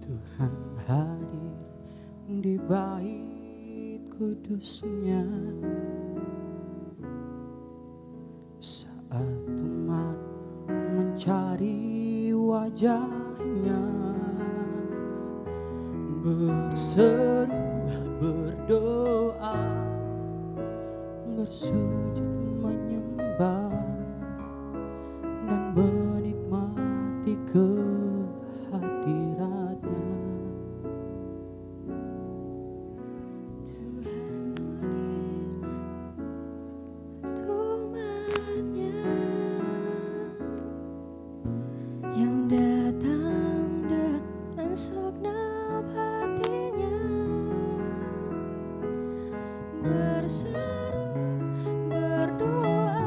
Tuhan hadir di bait kudusnya saat umat mencari wajahnya, berseru, berdoa, bersujud menyembah dan menikmati kehadiratnya. Tuhan hadir umatnya yang datang dengan segenap hatinya, berseru, berdoa,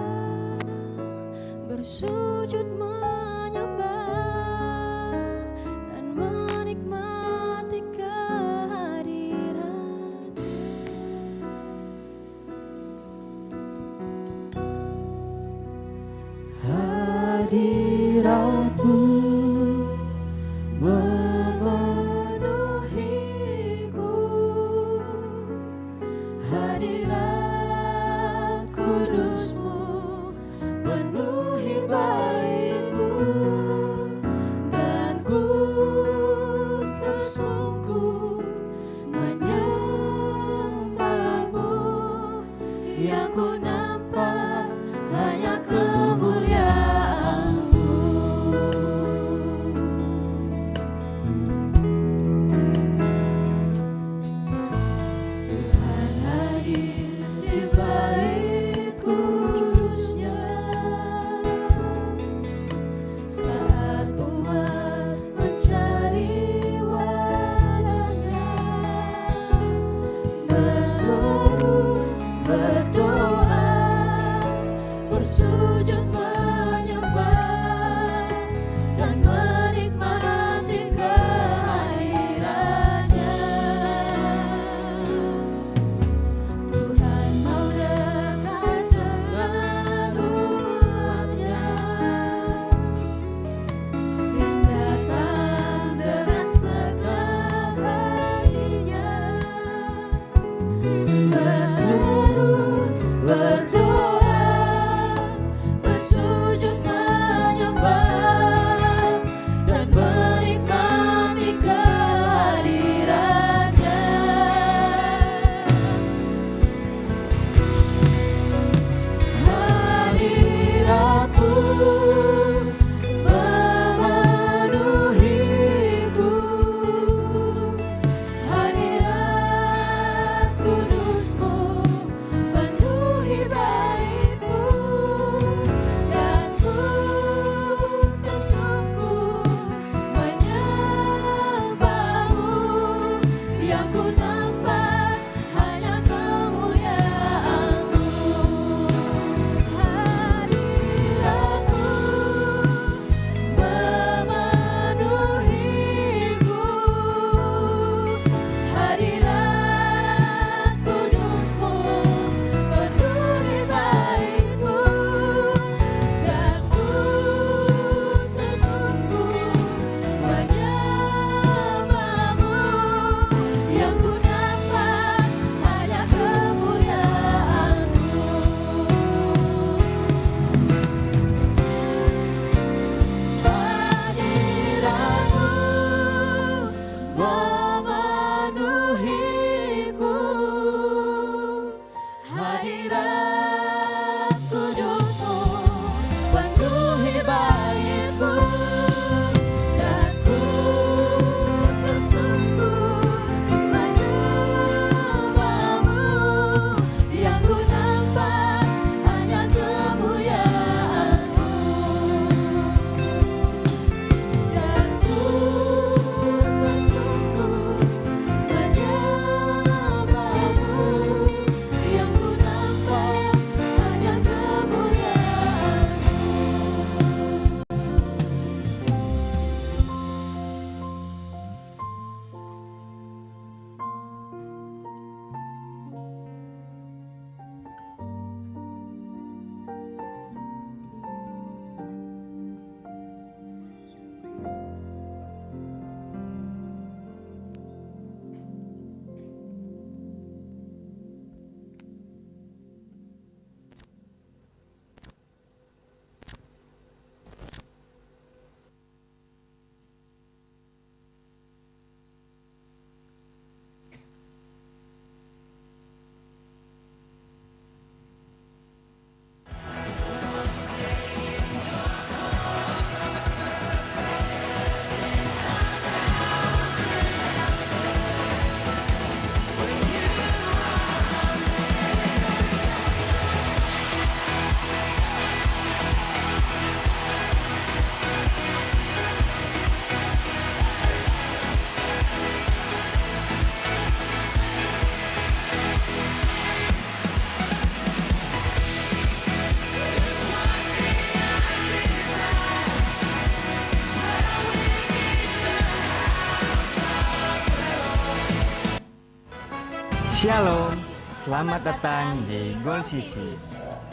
Shalom, selamat datang di Goal Sisi.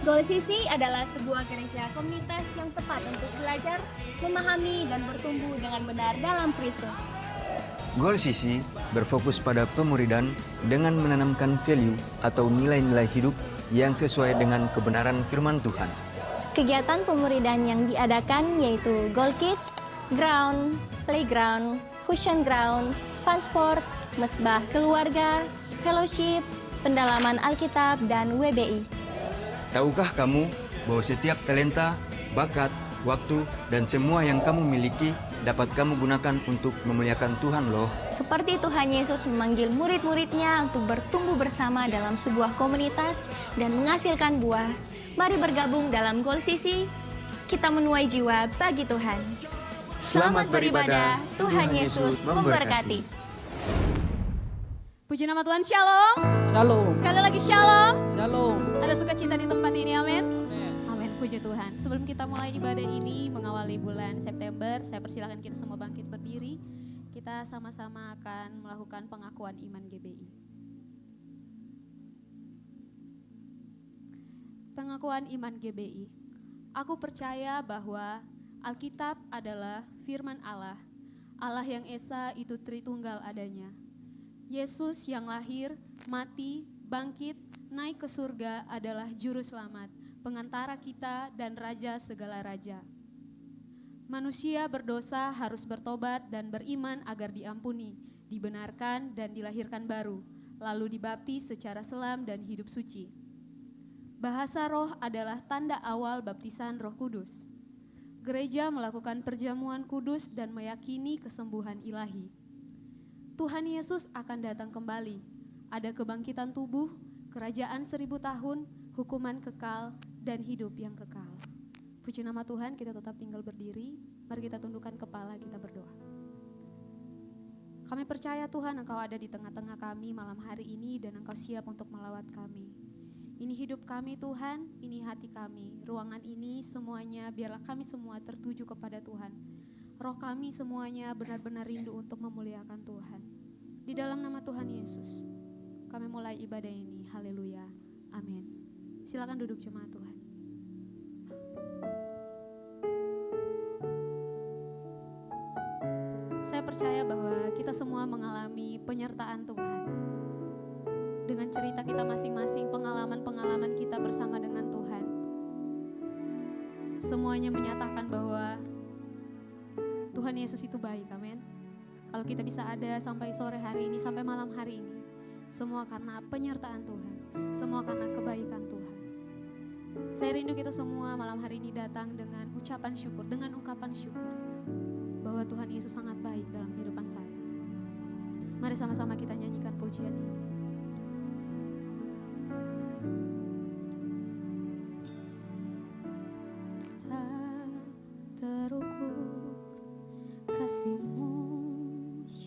Goal Sisi adalah sebuah gereja komunitas yang tepat untuk belajar, memahami, dan bertumbuh dengan benar dalam Kristus. Goal Sisi berfokus pada pemuridan dengan menanamkan value atau nilai-nilai hidup yang sesuai dengan kebenaran firman Tuhan. Kegiatan pemuridan yang diadakan yaitu Goal Kids, Ground, Playground, Fusion Ground, Fun Sport, Mesbah Keluarga, Fellowship, Pendalaman Alkitab, dan WBI. Tahukah kamu bahwa setiap talenta, bakat, waktu, dan semua yang kamu miliki dapat kamu gunakan untuk memuliakan Tuhan loh. Seperti Tuhan Yesus memanggil murid-muridnya untuk bertumbuh bersama dalam sebuah komunitas dan menghasilkan buah. Mari bergabung dalam Goal Sisi, kita menuai jiwa bagi Tuhan. Selamat beribadah, Tuhan Yesus memberkati. Puji nama Tuhan, shalom. Shalom. Sekali lagi shalom. Shalom. Ada sukacita di tempat ini, amin. Amen. Amin, puji Tuhan. Sebelum kita mulai ibadah ini mengawali bulan September, saya persilakan kita semua bangkit berdiri. Kita sama-sama akan melakukan pengakuan iman GBI. Pengakuan iman GBI. Aku percaya bahwa Alkitab adalah firman Allah. Allah yang Esa itu Tritunggal adanya. Yesus yang lahir, mati, bangkit, naik ke surga adalah juru selamat, pengantara kita dan raja segala raja. Manusia berdosa harus bertobat dan beriman agar diampuni, dibenarkan dan dilahirkan baru, lalu dibaptis secara selam dan hidup suci. Bahasa roh adalah tanda awal baptisan Roh Kudus. Gereja melakukan perjamuan kudus dan meyakini kesembuhan ilahi. Tuhan Yesus akan datang kembali. Ada kebangkitan tubuh, kerajaan 1000 tahun, hukuman kekal, dan hidup yang kekal. Puji nama Tuhan, kita tetap tinggal berdiri. Mari kita tundukkan kepala, kita berdoa. Kami percaya Tuhan, Engkau ada di tengah-tengah kami malam hari ini dan Engkau siap untuk melawat kami. Ini hidup kami Tuhan, ini hati kami. Ruangan ini semuanya biarlah kami semua tertuju kepada Tuhan. Roh kami semuanya benar-benar rindu untuk memuliakan Tuhan. Di dalam nama Tuhan Yesus, kami mulai ibadah ini. Haleluya. Amin. Silakan duduk jemaat Tuhan. Saya percaya bahwa kita semua mengalami penyertaan Tuhan. Dengan cerita kita masing-masing, pengalaman-pengalaman kita bersama dengan Tuhan. Semuanya menyatakan bahwa Tuhan Yesus itu baik, amin. Kalau kita bisa ada sampai sore hari ini, sampai malam hari ini, semua karena penyertaan Tuhan, semua karena kebaikan Tuhan. Saya rindu kita semua malam hari ini datang dengan ucapan syukur, dengan ungkapan syukur, bahwa Tuhan Yesus sangat baik dalam kehidupan saya. Mari sama-sama kita nyanyikan pujian ini. Tak terukur kasih-Mu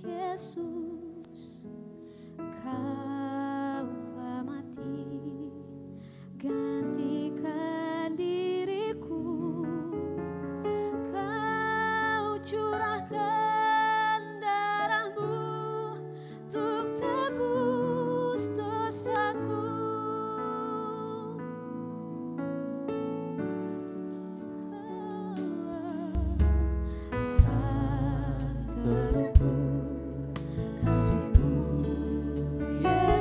Yesus, Kau telah mati gantikan diriku, Kau curahkan darah-Mu untuk tebus dosaku. Tak terukur kasih-Mu Yesus.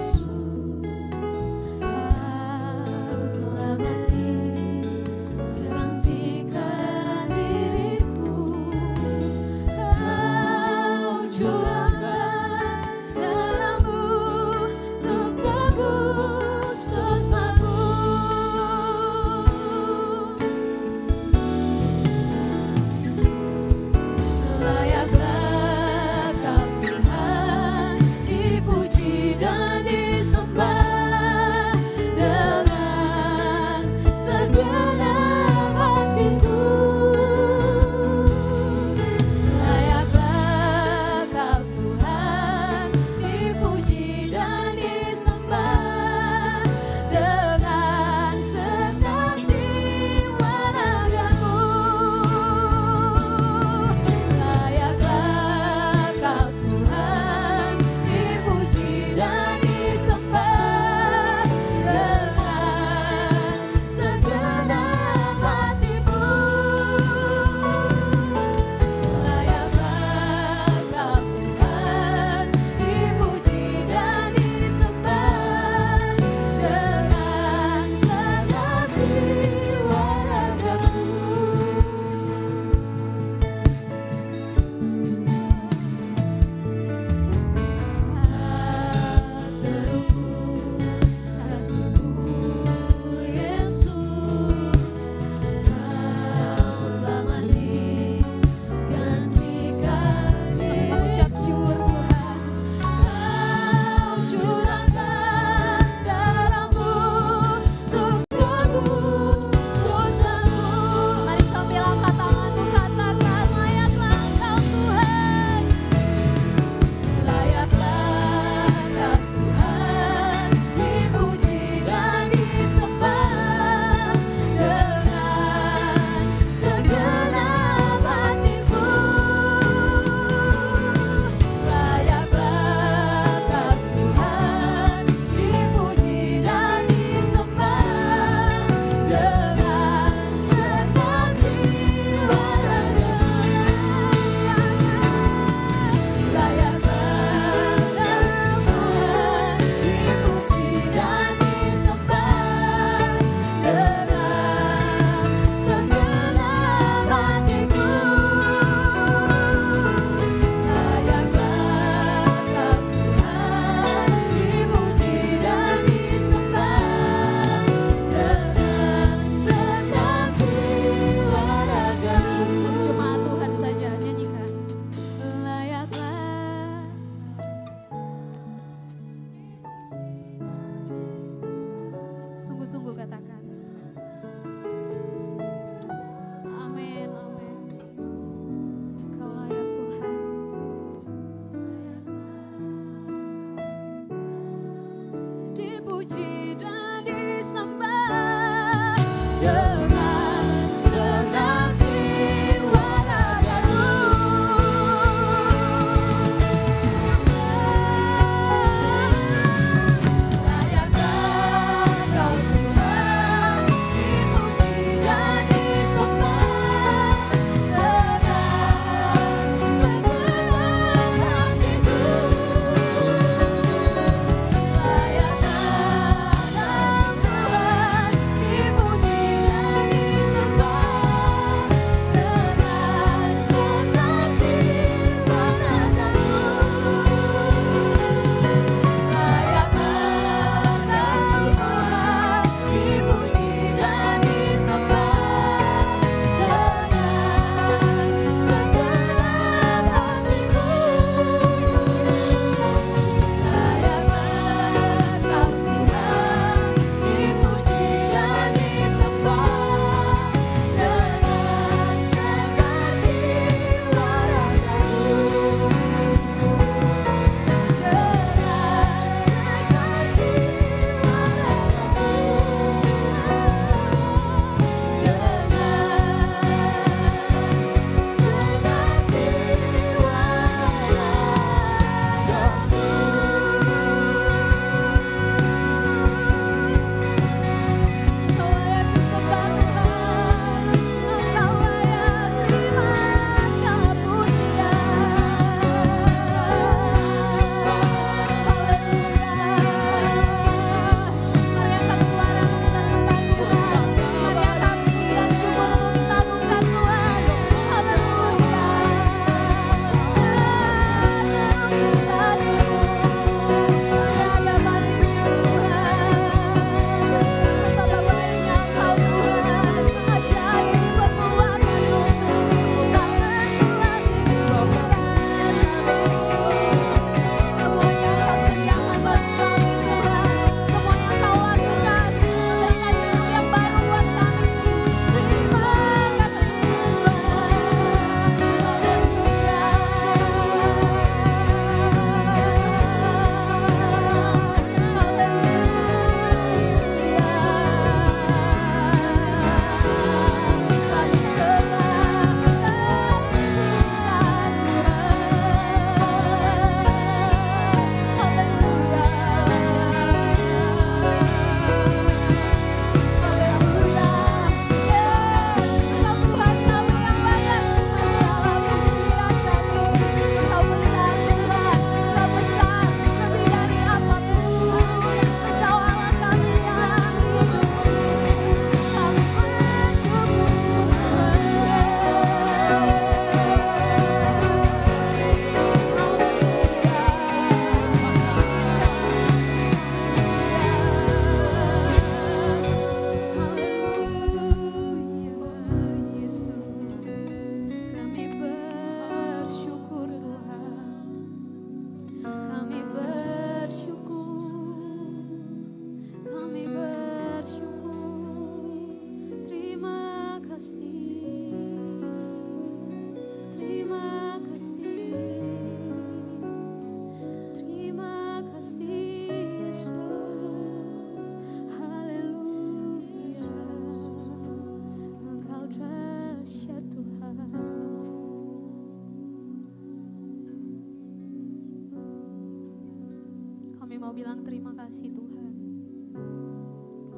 mau bilang terima kasih Tuhan.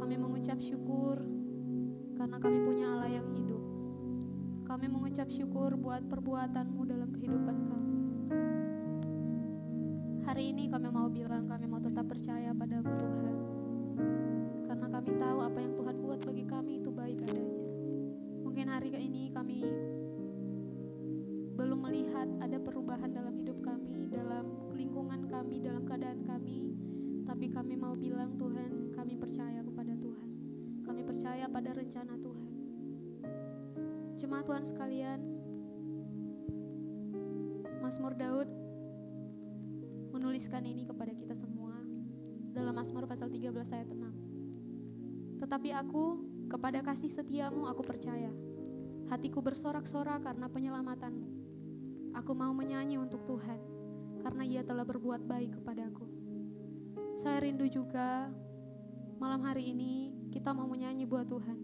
Kami mengucap syukur karena kami punya Allah yang hidup. Kami mengucap syukur buat perbuatan-Mu dalam kehidupan kami. Hari ini kami mau bilang kami mau tetap percaya pada-Mu Tuhan. Karena kami tahu apa yang Tuhan buat bagi kami itu baik adanya. Mungkin hari ini kami belum melihat ada perubahan dalam hidup kami, dalam lingkungan kami, dalam keadaan kami. Tapi kami mau bilang Tuhan, kami percaya kepada Tuhan. Kami percaya pada rencana Tuhan. Jemaat Tuhan sekalian, Mazmur Daud menuliskan ini kepada kita semua dalam Mazmur pasal 13 ayat 6. Tetapi aku, kepada kasih setiamu aku percaya. Hatiku bersorak-sorak karena penyelamatanmu. Aku mau menyanyi untuk Tuhan, karena Ia telah berbuat baik kepadaku. Saya rindu juga malam hari ini kita mau menyanyi buat Tuhan,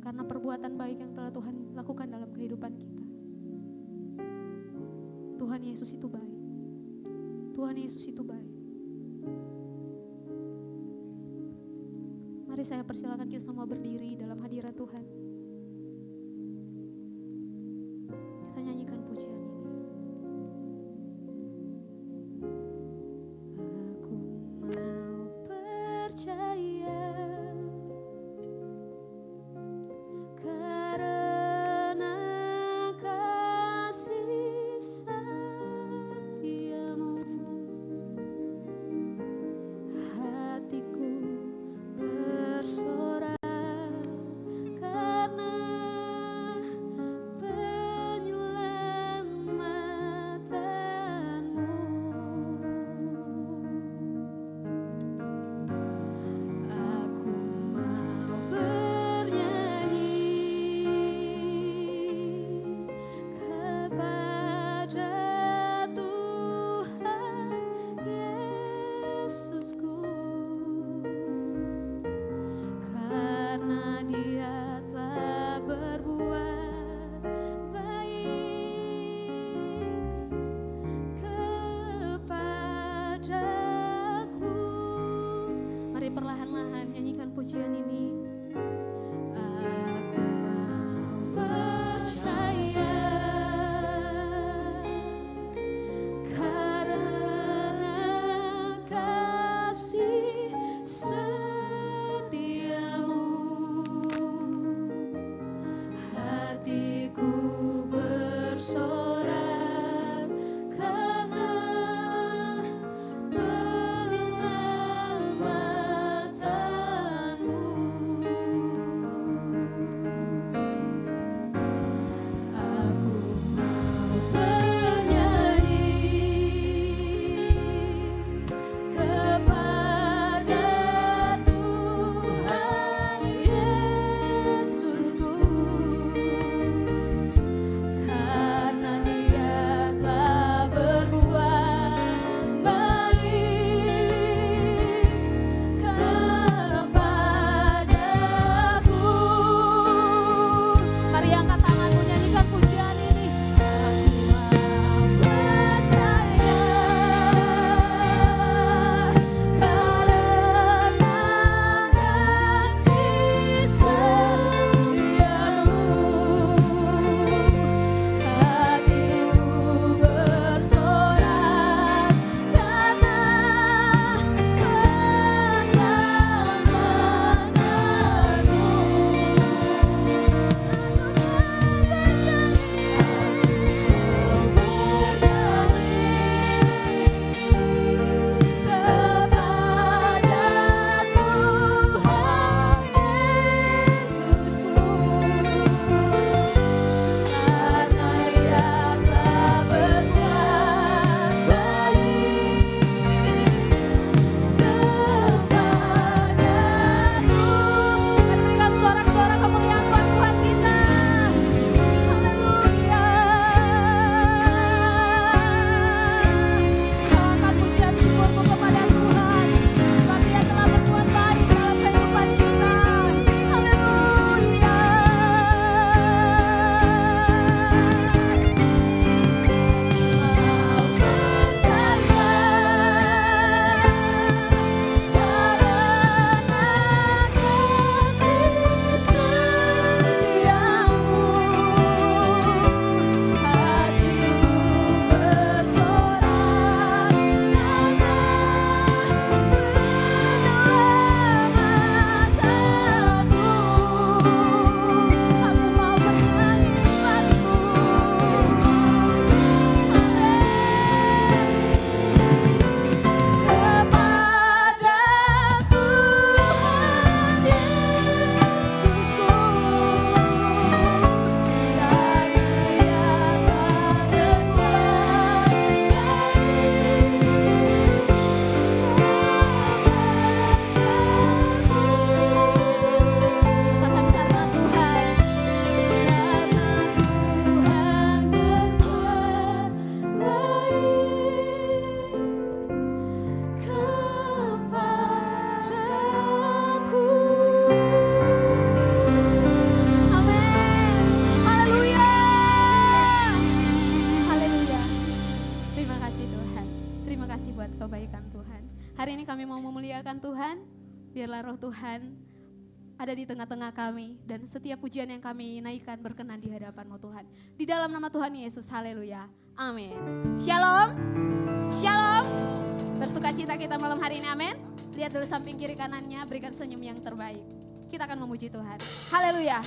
karena perbuatan baik yang telah Tuhan lakukan dalam kehidupan kita. Tuhan Yesus itu baik. Tuhan Yesus itu baik. Mari saya persilakan kita semua berdiri dalam hadirat Tuhan. Kita nyanyikan pujian ini. Aku mau percaya karena kasih setiamu. Hatiku bersorak karena penyelamatanmu. Aku mau bernyanyi kepada Tuhan Yesusku, karena Dia telah berbuat baik kepadaku. Mari perlahan-lahan nyanyikan pujian ini. Aku mau percaya karena kasih setiamu. Hatiku bersorak karena penyelamatanmu. Terima kasih Tuhan. Terima kasih buat kebaikan Tuhan. Hari ini kami mau memuliakan Tuhan. Biarlah roh Tuhan ada di tengah-tengah kami. Dan setiap pujian yang kami naikkan berkenan di hadapan-Mu Tuhan. Di dalam nama Tuhan Yesus, haleluya. Amin. Shalom. Shalom. Bersuka cita kita malam hari ini, amin. Lihat dulu samping kiri kanannya, berikan senyum yang terbaik. Kita akan memuji Tuhan. Haleluya.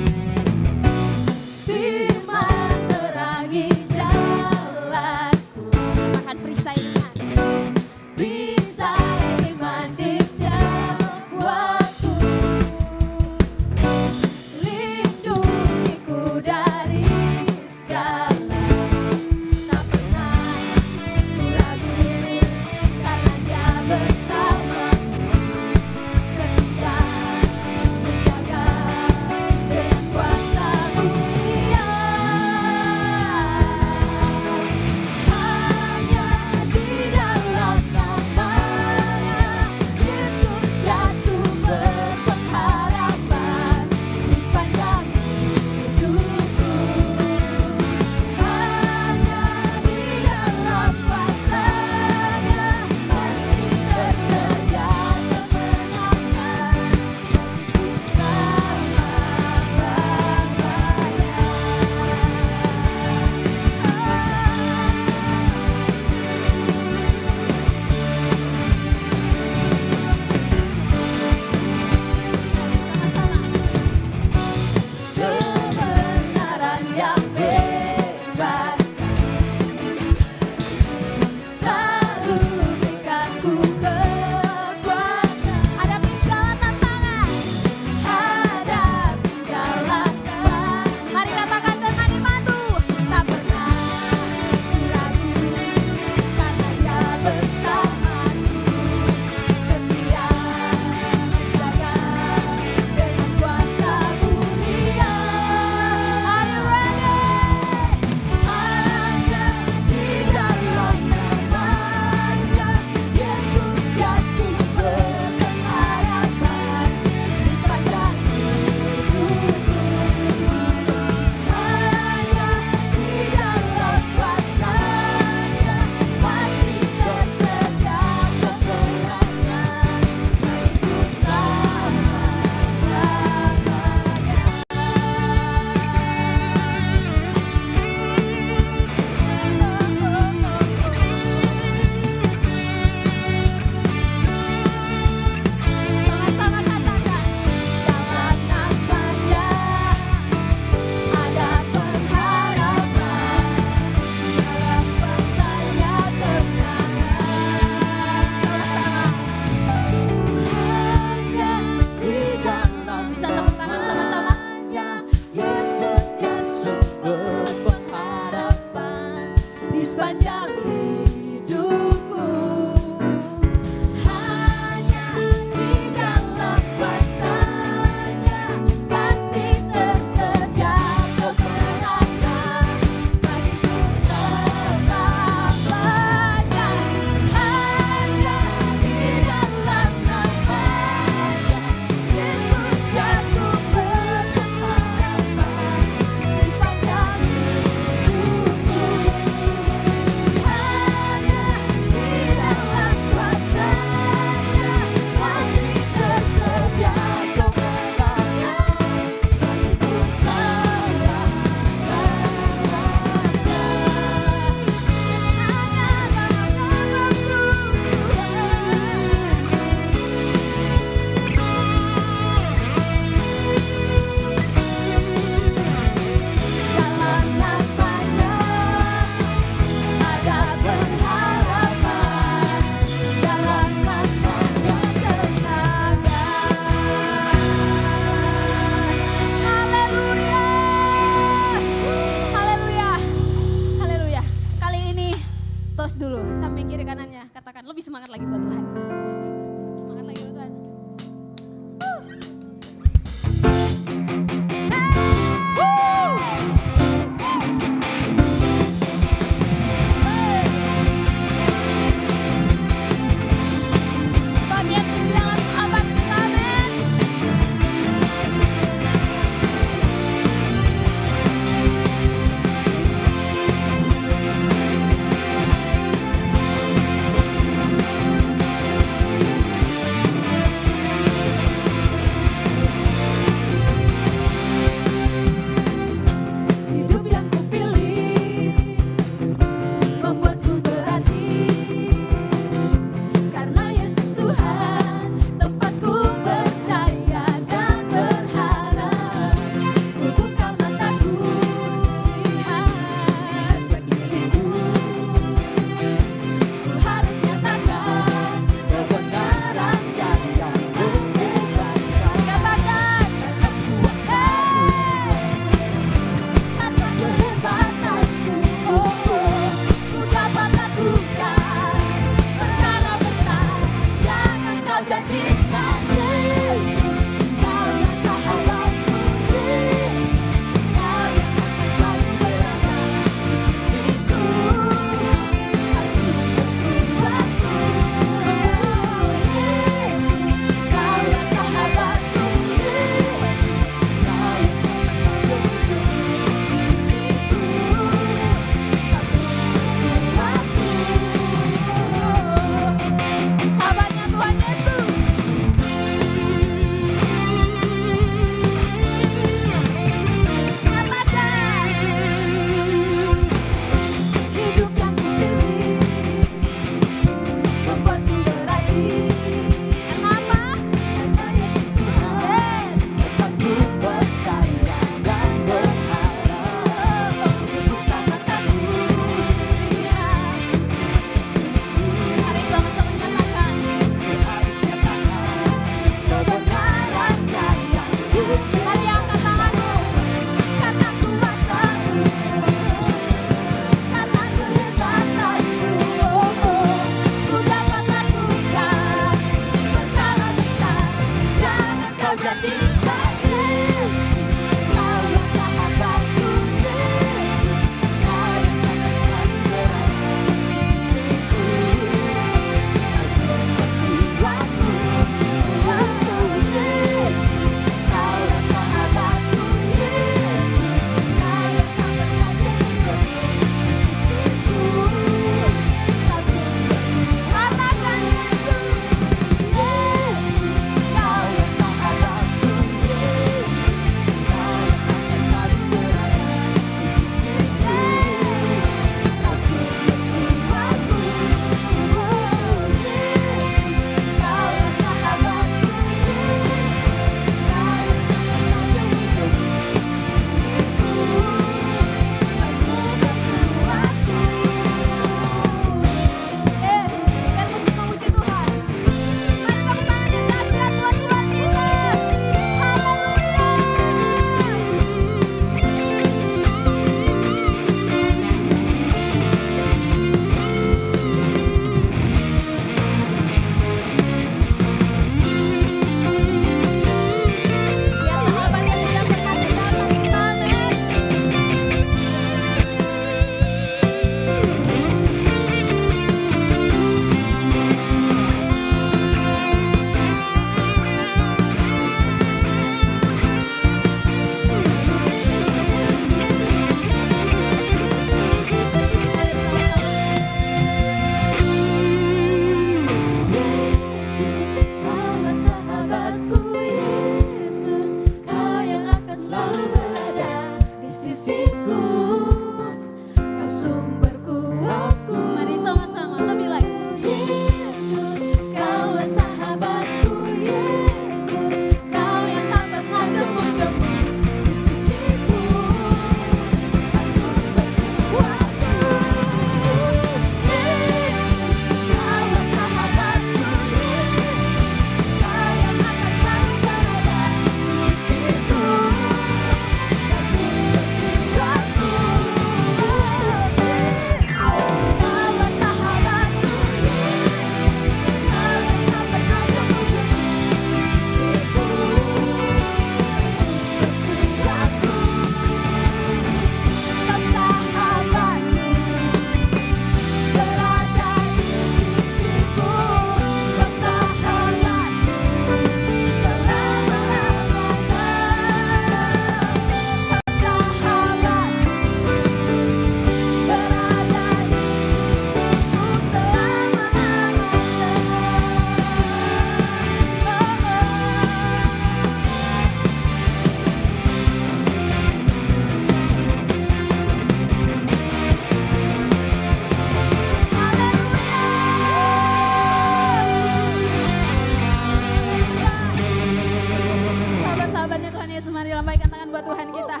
Tuhan kita.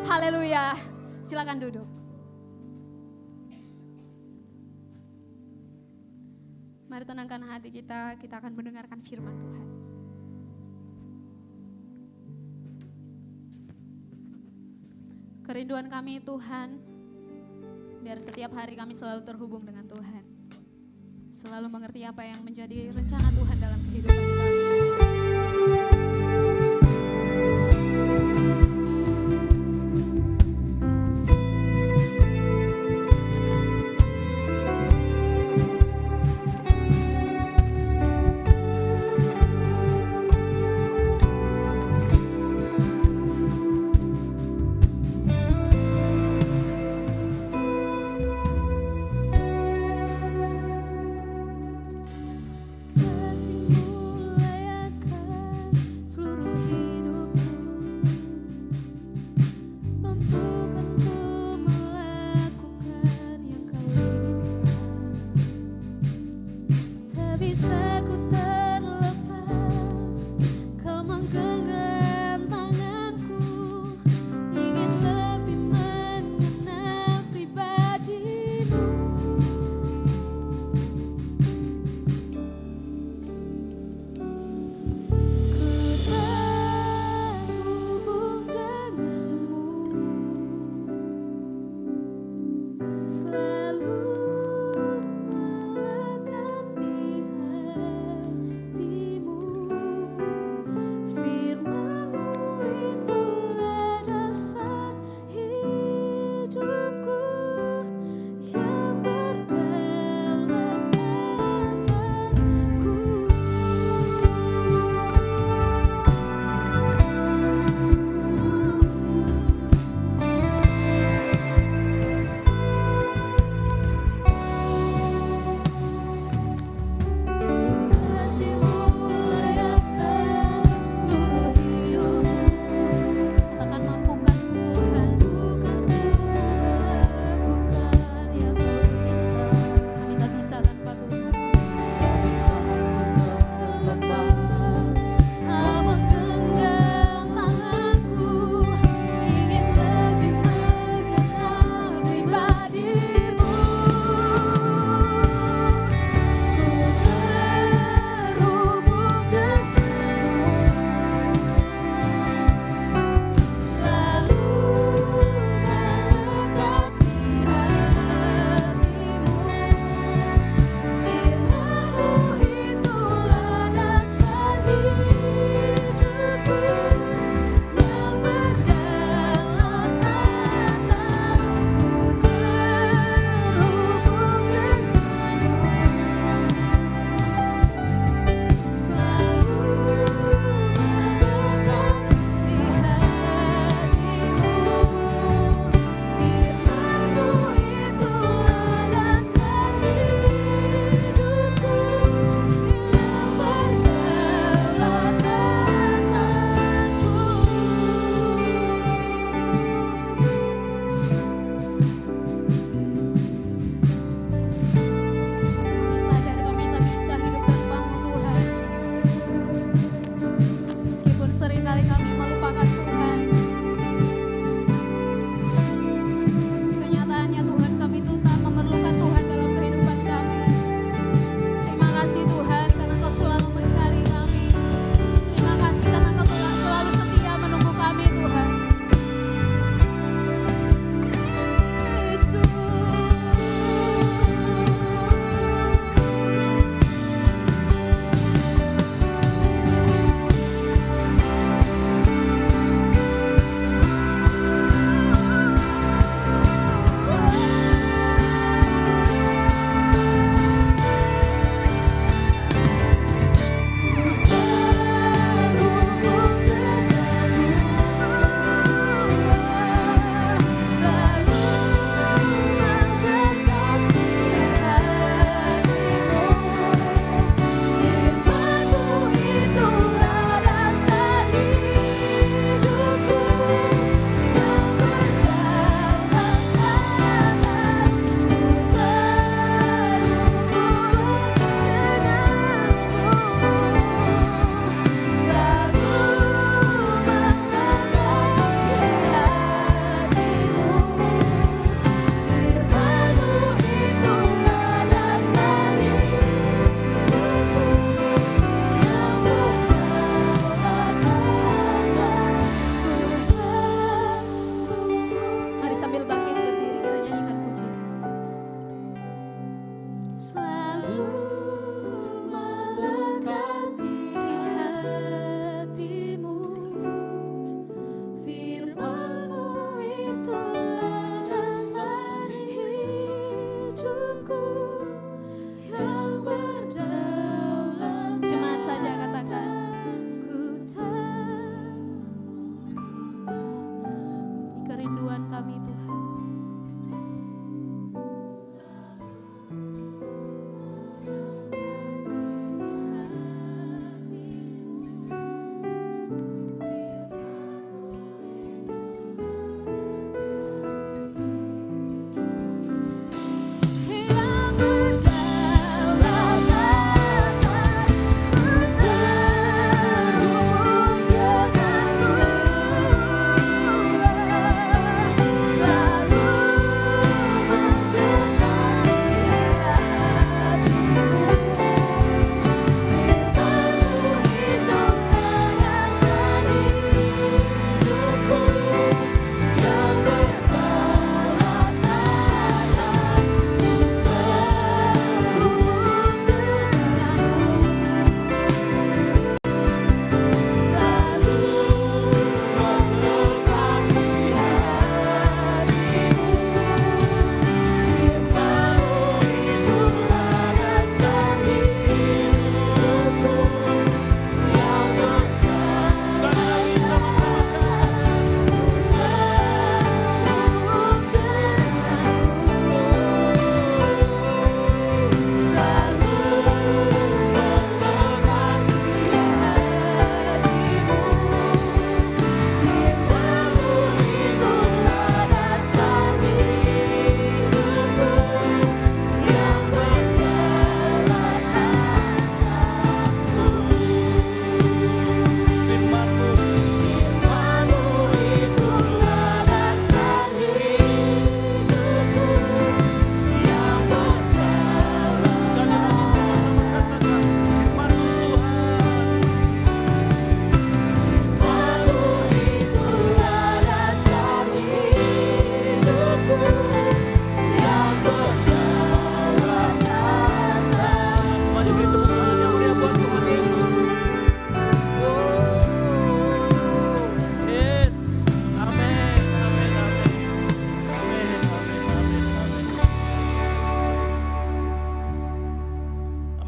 Haleluya. Silakan duduk. Mari tenangkan hati kita akan mendengarkan firman Tuhan. Kerinduan kami Tuhan, biar setiap hari kami selalu terhubung dengan Tuhan. Selalu mengerti apa yang menjadi rencana Tuhan dalam kehidupan kami. Selalu melekat di hati.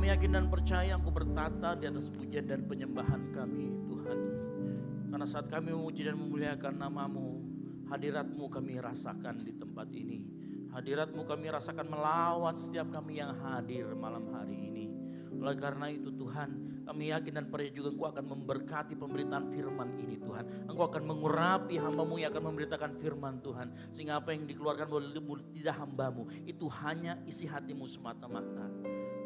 Kami yakin dan percaya Engkau bertata di atas pujian dan penyembahan kami Tuhan. Karena saat kami memuji dan memuliakan nama-Mu, hadirat-Mu kami rasakan di tempat ini. Hadirat-Mu kami rasakan melawat setiap kami yang hadir malam hari ini. Oleh karena itu Tuhan, kami yakin dan percaya juga Engkau akan memberkati pemberitaan firman ini Tuhan. Engkau akan mengurapi hamba-Mu yang akan memberitakan firman Tuhan. Sehingga apa yang dikeluarkan oleh mulut lidah hamba-Mu itu hanya isi hati-Mu semata-mata.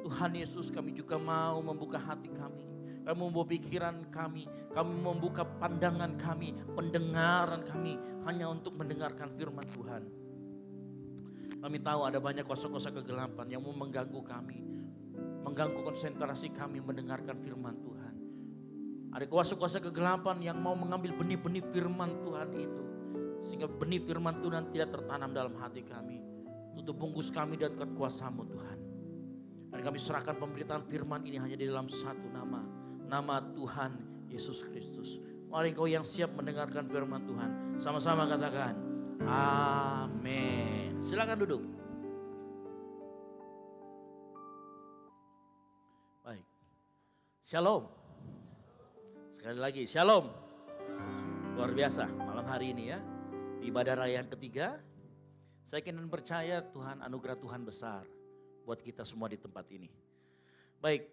Tuhan Yesus, kami juga mau membuka hati kami. Kami membuka pikiran kami membuka pandangan kami, pendengaran kami hanya untuk mendengarkan firman Tuhan. Kami tahu ada banyak kuasa-kuasa kegelapan yang mau mengganggu kami, mengganggu konsentrasi kami mendengarkan firman Tuhan. Ada kuasa-kuasa kegelapan yang mau mengambil benih-benih firman Tuhan itu, sehingga benih firman Tuhan tidak tertanam dalam hati kami. Tutup bungkus kami dengan kuasa-Mu Tuhan. Dan kami serahkan pemberitaan firman ini hanya di dalam satu nama, nama Tuhan Yesus Kristus. Mari Engkau yang siap mendengarkan firman Tuhan, sama-sama katakan amin. Silakan duduk. Baik. Shalom. Sekali lagi shalom. Luar biasa malam hari ini ya. Di ibadah raya yang ketiga, saya yakin dan percaya Tuhan, anugerah Tuhan besar buat kita semua di tempat ini. Baik,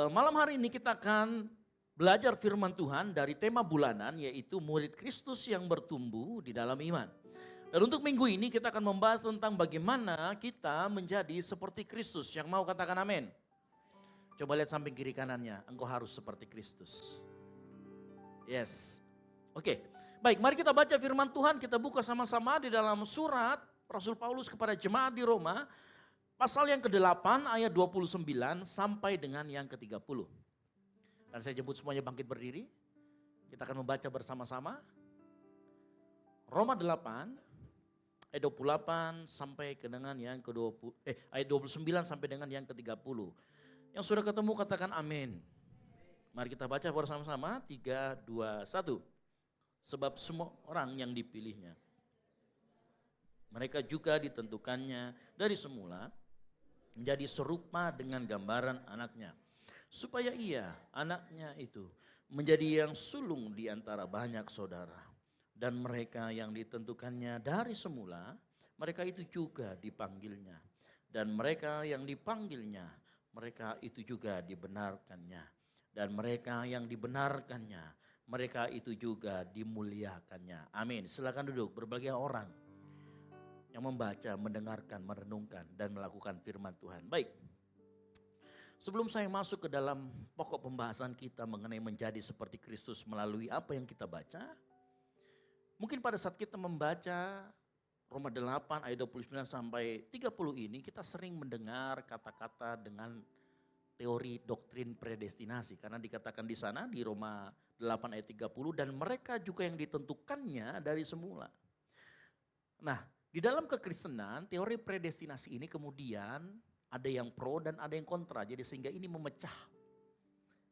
malam hari ini kita akan belajar firman Tuhan dari tema bulanan, yaitu murid Kristus yang bertumbuh di dalam iman. Dan untuk minggu ini kita akan membahas tentang bagaimana kita menjadi seperti Kristus. Yang mau katakan amin? Coba lihat samping kiri kanannya, engkau harus seperti Kristus. Yes, oke. Baik, mari kita baca firman Tuhan, kita buka sama-sama di dalam surat Rasul Paulus kepada jemaat di Roma, pasal yang ke-8 ayat 29 sampai dengan yang ke-30. Dan saya jemput semuanya bangkit berdiri. Kita akan membaca bersama-sama. Roma 8 ayat 28 sampai ke dengan yang ke-20 ayat 29 sampai dengan yang ke-30. Yang sudah ketemu katakan amin. Mari kita baca bersama-sama 3 2 1. Sebab semua orang yang dipilihnya, mereka juga ditentukannya dari semula menjadi serupa dengan gambaran anaknya, supaya ia, anaknya itu, menjadi yang sulung di antara banyak saudara. Dan mereka yang ditentukannya dari semula, mereka itu juga dipanggilnya. Dan mereka yang dipanggilnya, mereka itu juga dibenarkannya. Dan mereka yang dibenarkannya, mereka itu juga dimuliakannya. Amin. Silakan duduk. Berbagai orang yang membaca, mendengarkan, merenungkan, dan melakukan firman Tuhan. Baik, sebelum saya masuk ke dalam pokok pembahasan kita mengenai menjadi seperti Kristus melalui apa yang kita baca, mungkin pada saat kita membaca Roma 8 ayat 29 sampai 30 ini, kita sering mendengar kata-kata dengan teori doktrin predestinasi. Karena dikatakan di sana di Roma 8 ayat 30, dan mereka juga yang ditentukannya dari semula. Nah, di dalam kekristenan, teori predestinasi ini kemudian ada yang pro dan ada yang kontra. Jadi sehingga ini memecah.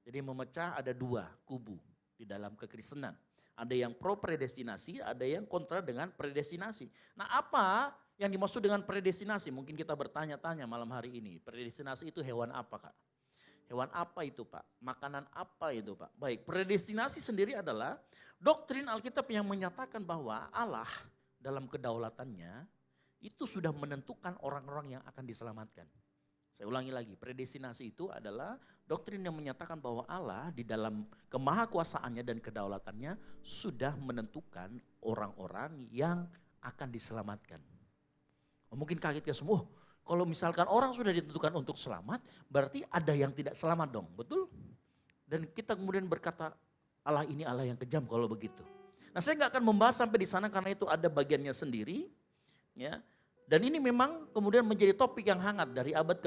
Jadi memecah ada dua kubu di dalam kekristenan. Ada yang pro predestinasi, ada yang kontra dengan predestinasi. Nah, apa yang dimaksud dengan predestinasi? Mungkin kita bertanya-tanya malam hari ini. Predestinasi itu hewan apa, Kak? Hewan apa itu, Pak? Makanan apa itu, Pak? Baik, predestinasi sendiri adalah doktrin Alkitab yang menyatakan bahwa Allah dalam kedaulatannya itu sudah menentukan orang-orang yang akan diselamatkan. Saya ulangi lagi, predestinasi itu adalah doktrin yang menyatakan bahwa Allah di dalam kemahakuasaannya dan kedaulatannya sudah menentukan orang-orang yang akan diselamatkan. Mungkin kaget ya semua, kalau misalkan orang sudah ditentukan untuk selamat, berarti ada yang tidak selamat dong, betul? Dan kita kemudian berkata, Allah ini Allah yang kejam kalau begitu. Nah, saya nggak akan membahas sampai di sana karena itu ada bagiannya sendiri, ya. Dan ini memang kemudian menjadi topik yang hangat dari abad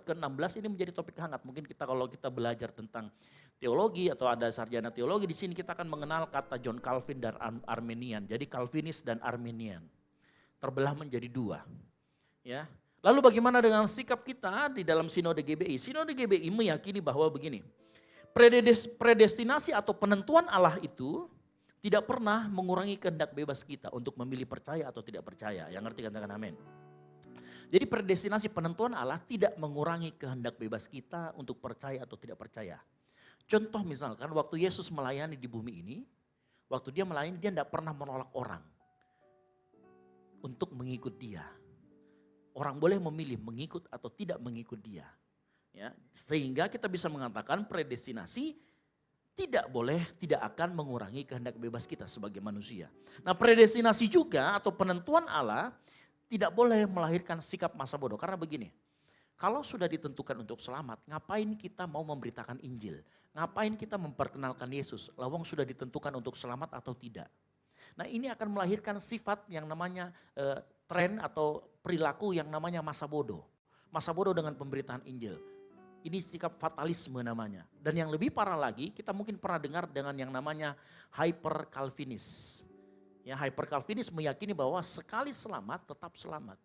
ke-16 ini menjadi topik hangat. Mungkin kalau kita belajar tentang teologi atau ada sarjana teologi di sini kita akan mengenal kata John Calvin dan Arminian. Jadi Calvinis dan Arminian terbelah menjadi dua, ya. Lalu bagaimana dengan sikap kita di dalam Sinode GBI? Sinode GBI meyakini bahwa begini, predestinasi atau penentuan Allah itu tidak pernah mengurangi kehendak bebas kita untuk memilih percaya atau tidak percaya. Yang ngerti katakan amin. Jadi predestinasi penentuan Allah tidak mengurangi kehendak bebas kita untuk percaya atau tidak percaya. Contoh misalkan waktu Yesus melayani di bumi ini, waktu dia melayani dia tidak pernah menolak orang untuk mengikut dia. Orang boleh memilih mengikut atau tidak mengikut dia. Ya, sehingga kita bisa mengatakan predestinasi tidak akan mengurangi kehendak bebas kita sebagai manusia. Nah, predestinasi juga atau penentuan Allah tidak boleh melahirkan sikap masa bodoh. Karena begini, kalau sudah ditentukan untuk selamat, ngapain kita mau memberitakan Injil? Ngapain kita memperkenalkan Yesus? Lawang sudah ditentukan untuk selamat atau tidak. Nah, ini akan melahirkan sifat yang namanya tren atau perilaku yang namanya masa bodoh. Masa bodoh dengan pemberitaan Injil. Ini sikap fatalisme namanya. Dan yang lebih parah lagi, kita mungkin pernah dengar dengan yang namanya hyper Calvinis. Ya, hyper Calvinis meyakini bahwa sekali selamat tetap selamat.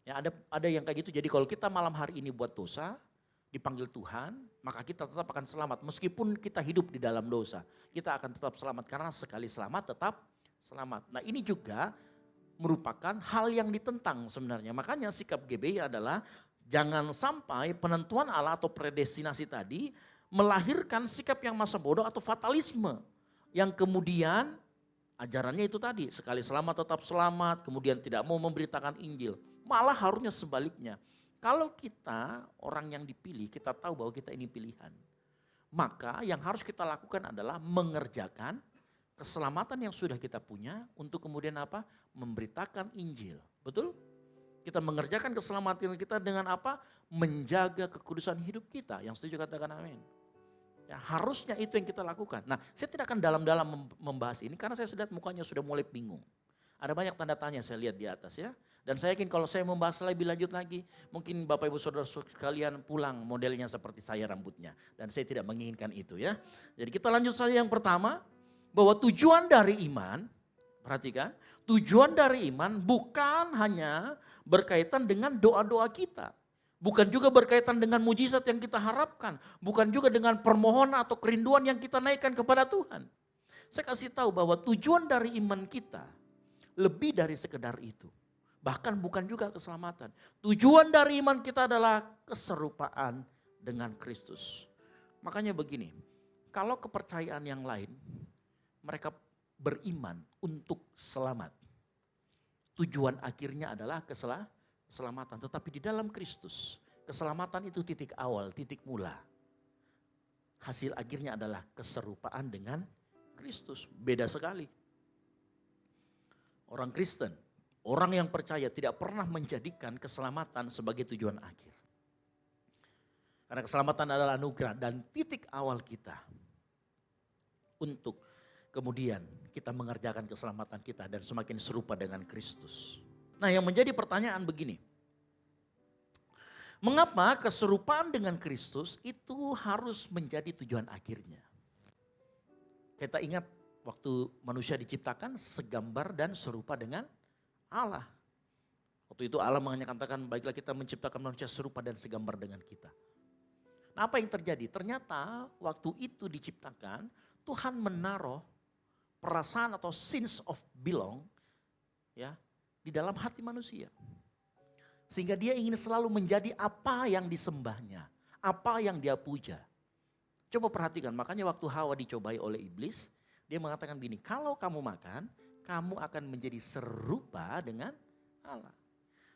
Ya, ada yang kayak gitu. Jadi kalau kita malam hari ini buat dosa, dipanggil Tuhan, maka kita tetap akan selamat. Meskipun kita hidup di dalam dosa, kita akan tetap selamat karena sekali selamat tetap selamat. Nah, ini juga merupakan hal yang ditentang sebenarnya. Makanya sikap GBI adalah jangan sampai penentuan Allah atau predestinasi tadi melahirkan sikap yang masa bodoh atau fatalisme. Yang kemudian ajarannya itu tadi, sekali selamat tetap selamat, kemudian tidak mau memberitakan Injil. Malah harusnya sebaliknya. Kalau kita orang yang dipilih, kita tahu bahwa kita ini pilihan. Maka yang harus kita lakukan adalah mengerjakan keselamatan yang sudah kita punya untuk kemudian apa? Memberitakan Injil. Betul? Kita mengerjakan keselamatan kita dengan apa? Menjaga kekudusan hidup kita. Yang setuju katakan amin. Ya, harusnya itu yang kita lakukan. Nah, saya tidak akan dalam-dalam membahas ini karena saya lihat mukanya sudah mulai bingung. Ada banyak tanda tanya saya lihat di atas ya. Dan saya yakin kalau saya membahas lebih lanjut lagi, mungkin Bapak Ibu Saudara sekalian pulang modelnya seperti saya rambutnya. Dan saya tidak menginginkan itu ya. Jadi kita lanjut saja yang pertama, bahwa tujuan dari iman, perhatikan, tujuan dari iman bukan hanya berkaitan dengan doa-doa kita. Bukan juga berkaitan dengan mujizat yang kita harapkan. Bukan juga dengan permohonan atau kerinduan yang kita naikkan kepada Tuhan. Saya kasih tahu bahwa tujuan dari iman kita lebih dari sekedar itu. Bahkan bukan juga keselamatan. Tujuan dari iman kita adalah keserupaan dengan Kristus. Makanya begini, kalau kepercayaan yang lain, mereka beriman untuk selamat. Tujuan akhirnya adalah keselamatan. Tetapi di dalam Kristus, keselamatan itu titik awal, titik mula. Hasil akhirnya adalah keserupaan dengan Kristus. Beda sekali. Orang Kristen, orang yang percaya tidak pernah menjadikan keselamatan sebagai tujuan akhir. Karena keselamatan adalah anugerah dan titik awal kita untuk kemudian kita mengerjakan keselamatan kita dan semakin serupa dengan Kristus. Nah, yang menjadi pertanyaan begini. Mengapa keserupaan dengan Kristus itu harus menjadi tujuan akhirnya? Kita ingat waktu manusia diciptakan segambar dan serupa dengan Allah. Waktu itu Allah mengatakan baiklah kita menciptakan manusia serupa dan segambar dengan kita. Nah, apa yang terjadi? Ternyata waktu itu diciptakan Tuhan menaruh perasaan atau sense of belong ya di dalam hati manusia. Sehingga dia ingin selalu menjadi apa yang disembahnya, apa yang dia puja. Coba perhatikan, makanya waktu Hawa dicobai oleh iblis, dia mengatakan begini, kalau kamu makan, kamu akan menjadi serupa dengan Allah.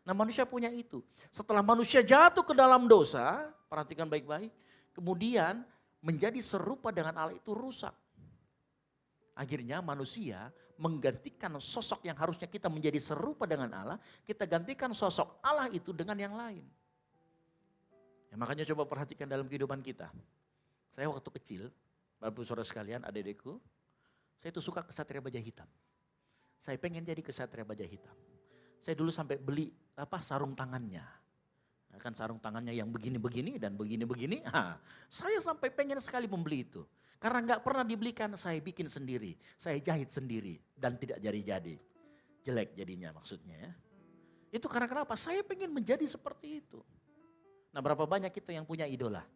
Nah, manusia punya itu. Setelah manusia jatuh ke dalam dosa, perhatikan baik-baik, kemudian menjadi serupa dengan Allah itu rusak. Akhirnya manusia menggantikan sosok yang harusnya kita menjadi serupa dengan Allah, kita gantikan sosok Allah itu dengan yang lain. Ya, makanya coba perhatikan dalam kehidupan kita. Saya waktu kecil, Bapak Saudara sekalian, adik-adikku, saya itu suka kesatria baja hitam. Saya pengen jadi kesatria baja hitam. Saya dulu sampai beli sarung tangannya. Kan sarung tangannya yang begini-begini dan begini-begini. Saya sampai pengen sekali membeli itu. Karena nggak pernah dibelikan, saya bikin sendiri. Saya jahit sendiri dan tidak jadi-jadi. Jelek jadinya maksudnya ya. Itu karena kenapa? Saya pengen menjadi seperti itu. Nah, berapa banyak kita yang punya idola?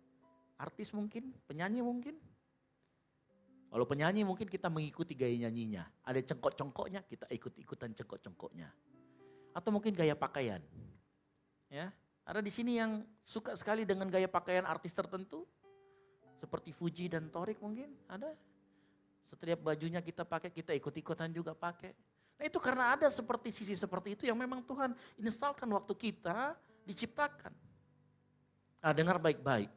Artis mungkin, penyanyi mungkin. Kalau penyanyi mungkin kita mengikuti gaya nyanyinya. Ada cengkok-cengkoknya, kita ikut-ikutan cengkok-cengkoknya. Atau mungkin gaya pakaian. Ya, ada di sini yang suka sekali dengan gaya pakaian artis tertentu, seperti Fuji dan Torik mungkin ada. Setiap bajunya kita pakai, kita ikut-ikutan juga pakai. Nah itu karena ada seperti sisi seperti itu yang memang Tuhan instalkan waktu kita diciptakan. Nah dengar baik-baik,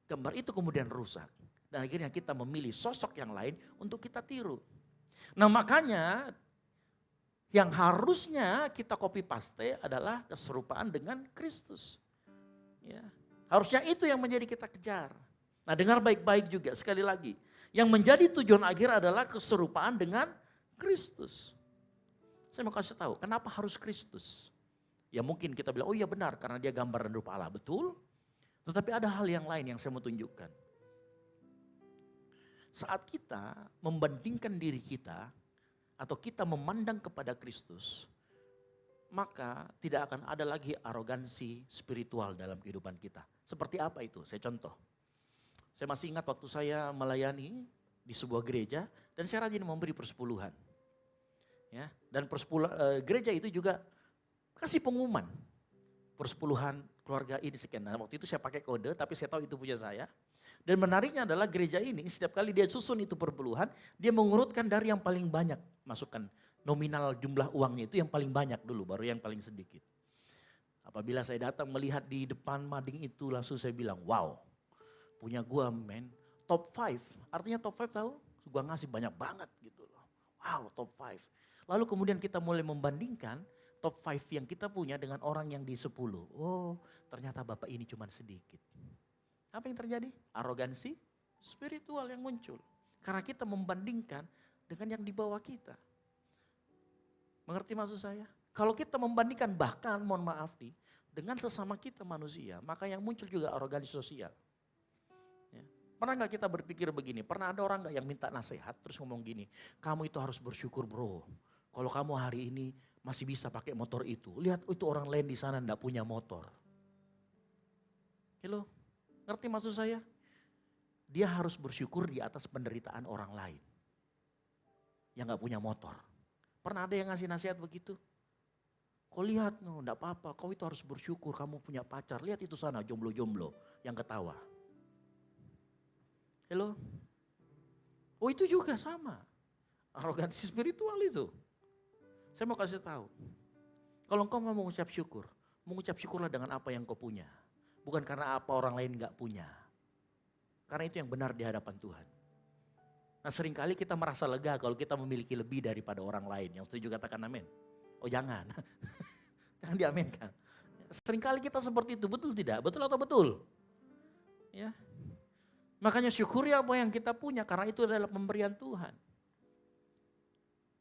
gambar itu kemudian rusak. Dan akhirnya kita memilih sosok yang lain untuk kita tiru. Nah makanya yang harusnya kita copy paste adalah keserupaan dengan Kristus. Ya, harusnya itu yang menjadi kita kejar. Nah dengar baik-baik juga sekali lagi. Yang menjadi tujuan akhir adalah keserupaan dengan Kristus. Saya mau kasih tahu kenapa harus Kristus. Ya mungkin kita bilang oh iya benar karena dia gambar dan rupa Allah. Betul. Tetapi ada hal yang lain yang saya mau tunjukkan. Saat kita membandingkan diri kita atau kita memandang kepada Kristus, maka tidak akan ada lagi arogansi spiritual dalam kehidupan kita. Seperti apa itu? Saya contoh. Saya masih ingat waktu saya melayani di sebuah gereja dan saya rajin memberi persepuluhan. Ya, dan gereja itu juga kasih pengumuman. Persepuluhan keluarga ini sekian. Nah, waktu itu saya pakai kode tapi saya tahu itu punya saya. Dan menariknya adalah gereja ini setiap kali dia susun itu perpuluhan, dia mengurutkan dari yang paling banyak. Masukkan nominal jumlah uangnya itu yang paling banyak dulu, baru yang paling sedikit. Apabila saya datang melihat di depan mading itu langsung saya bilang, wow punya gua men, top 5. Artinya top 5 tahu? Gua ngasih banyak banget gitu loh. Wow top 5. Lalu kemudian kita mulai membandingkan top 5 yang kita punya dengan orang yang di 10. Oh ternyata bapak ini cuma sedikit. Apa yang terjadi? Arogansi spiritual yang muncul. Karena kita membandingkan dengan yang di bawah kita. Mengerti maksud saya? Kalau kita membandingkan bahkan mohon maaf nih, dengan sesama kita manusia, maka yang muncul juga arogansi sosial. Ya. Pernah gak kita berpikir begini, pernah ada orang gak yang minta nasihat terus ngomong gini, kamu itu harus bersyukur bro, kalau kamu hari ini masih bisa pakai motor itu, lihat itu orang lain di sana gak punya motor. Halo? Ngerti maksud saya? Dia harus bersyukur di atas penderitaan orang lain. Yang gak punya motor. Pernah ada yang ngasih nasihat begitu? Kau lihat, no, gak apa-apa, kau itu harus bersyukur kamu punya pacar. Lihat itu sana jomblo-jomblo yang ketawa. Halo? Oh itu juga sama. Arogansi spiritual itu. Saya mau kasih tahu. Kalau engkau mau mengucap syukurlah dengan apa yang kau punya. Bukan karena apa orang lain gak punya. Karena itu yang benar di hadapan Tuhan. Nah seringkali kita merasa lega kalau kita memiliki lebih daripada orang lain. Yang setuju katakan amin. Oh jangan. Jangan diaminkan. Seringkali kita seperti itu, betul tidak? Betul atau betul? Ya. Makanya syukuri apa yang kita punya karena itu adalah pemberian Tuhan.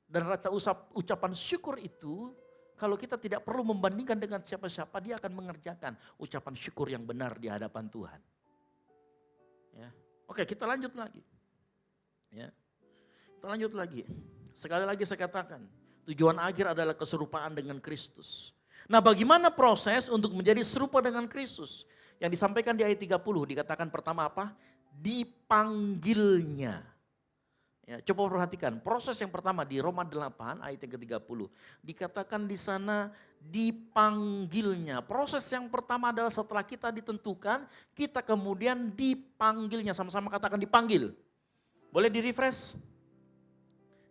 Dan rasa ucapan syukur itu kalau kita tidak perlu membandingkan dengan siapa-siapa, dia akan mengerjakan ucapan syukur yang benar di hadapan Tuhan. Ya. Oke, kita lanjut lagi. Ya. Kita lanjut lagi. Sekali lagi saya katakan, tujuan akhir adalah keserupaan dengan Kristus. Nah bagaimana proses untuk menjadi serupa dengan Kristus? Yang disampaikan di ayat 30 dikatakan pertama apa? Dipanggilnya. Ya, coba perhatikan proses yang pertama di Roma 8 ayat yang ke-30. Dikatakan di sana dipanggilnya. Proses yang pertama adalah setelah kita ditentukan, kita kemudian dipanggilnya. Sama-sama katakan dipanggil. Boleh di-refresh?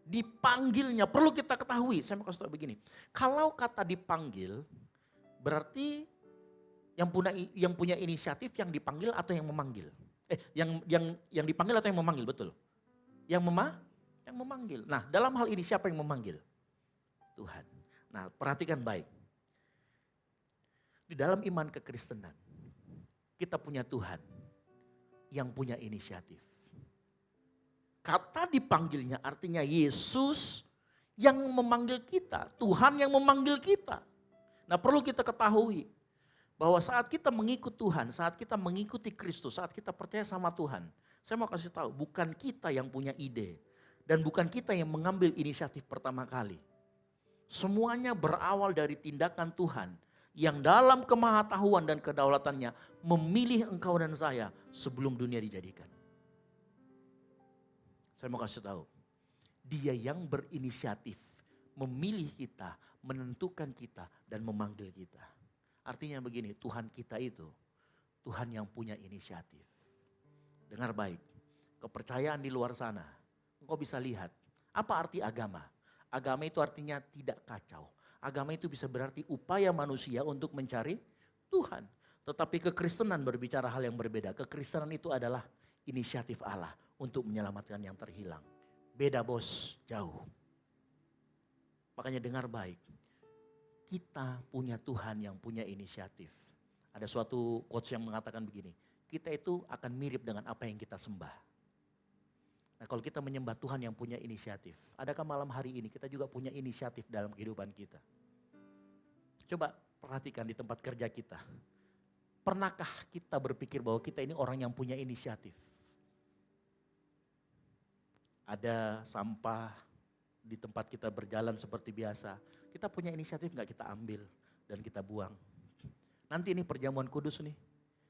Dipanggilnya, perlu kita ketahui. Saya mau kasih tahu begini. Kalau kata dipanggil, berarti yang punya inisiatif yang dipanggil atau yang memanggil? Yang dipanggil atau yang memanggil, betul? Yang memanggil. Nah dalam hal ini siapa yang memanggil? Tuhan. Nah perhatikan baik. Di dalam iman kekristenan, kita punya Tuhan yang punya inisiatif. Kata dipanggilnya artinya Yesus yang memanggil kita. Tuhan yang memanggil kita. Nah perlu kita ketahui bahwa saat kita mengikut Tuhan, saat kita mengikuti Kristus, saat kita percaya sama Tuhan. Saya mau kasih tahu, bukan kita yang punya ide. Dan bukan kita yang mengambil inisiatif pertama kali. Semuanya berawal dari tindakan Tuhan. Yang dalam kemahatauan dan kedaulatannya memilih engkau dan saya sebelum dunia dijadikan. Saya mau kasih tahu, dia yang berinisiatif memilih kita, menentukan kita dan memanggil kita. Artinya begini, Tuhan kita itu Tuhan yang punya inisiatif. Dengar baik, kepercayaan di luar sana, engkau bisa lihat apa arti agama. Agama itu artinya tidak kacau. Agama itu bisa berarti upaya manusia untuk mencari Tuhan. Tetapi kekristenan berbicara hal yang berbeda. Kekristenan itu adalah inisiatif Allah untuk menyelamatkan yang terhilang. Beda bos, jauh. Makanya dengar baik, kita punya Tuhan yang punya inisiatif. Ada suatu quotes yang mengatakan begini, kita itu akan mirip dengan apa yang kita sembah. Nah kalau kita menyembah Tuhan yang punya inisiatif, adakah malam hari ini kita juga punya inisiatif dalam kehidupan kita? Coba perhatikan di tempat kerja kita. Pernahkah kita berpikir bahwa kita ini orang yang punya inisiatif? Ada sampah di tempat kita berjalan seperti biasa. Kita punya inisiatif nggak kita ambil dan kita buang? Nanti ini perjamuan kudus nih.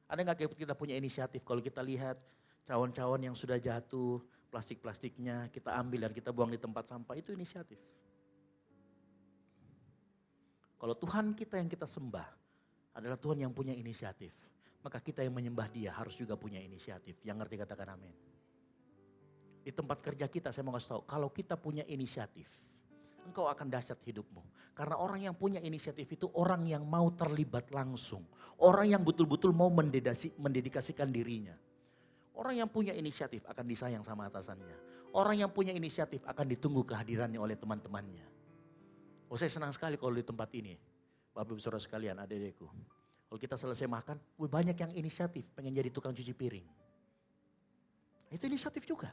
Ada nggak kita punya inisiatif kalau kita lihat cawan-cawan yang sudah jatuh, plastik-plastiknya kita ambil dan kita buang di tempat sampah, itu inisiatif. Kalau Tuhan kita yang kita sembah adalah Tuhan yang punya inisiatif, maka kita yang menyembah Dia harus juga punya inisiatif. Yang ngerti katakan amin. Di tempat kerja kita saya mau kasih tahu, kalau kita punya inisiatif, engkau akan dahsyat hidupmu. Karena orang yang punya inisiatif itu orang yang mau terlibat langsung. Orang yang betul-betul mau mendedikasikan dirinya. Orang yang punya inisiatif akan disayang sama atasannya. Orang yang punya inisiatif akan ditunggu kehadirannya oleh teman-temannya. Oh saya senang sekali kalau di tempat ini. Bapak ibu saudara sekalian, adik-adikku. Kalau kita selesai makan, banyak yang inisiatif pengen jadi tukang cuci piring. Itu inisiatif juga.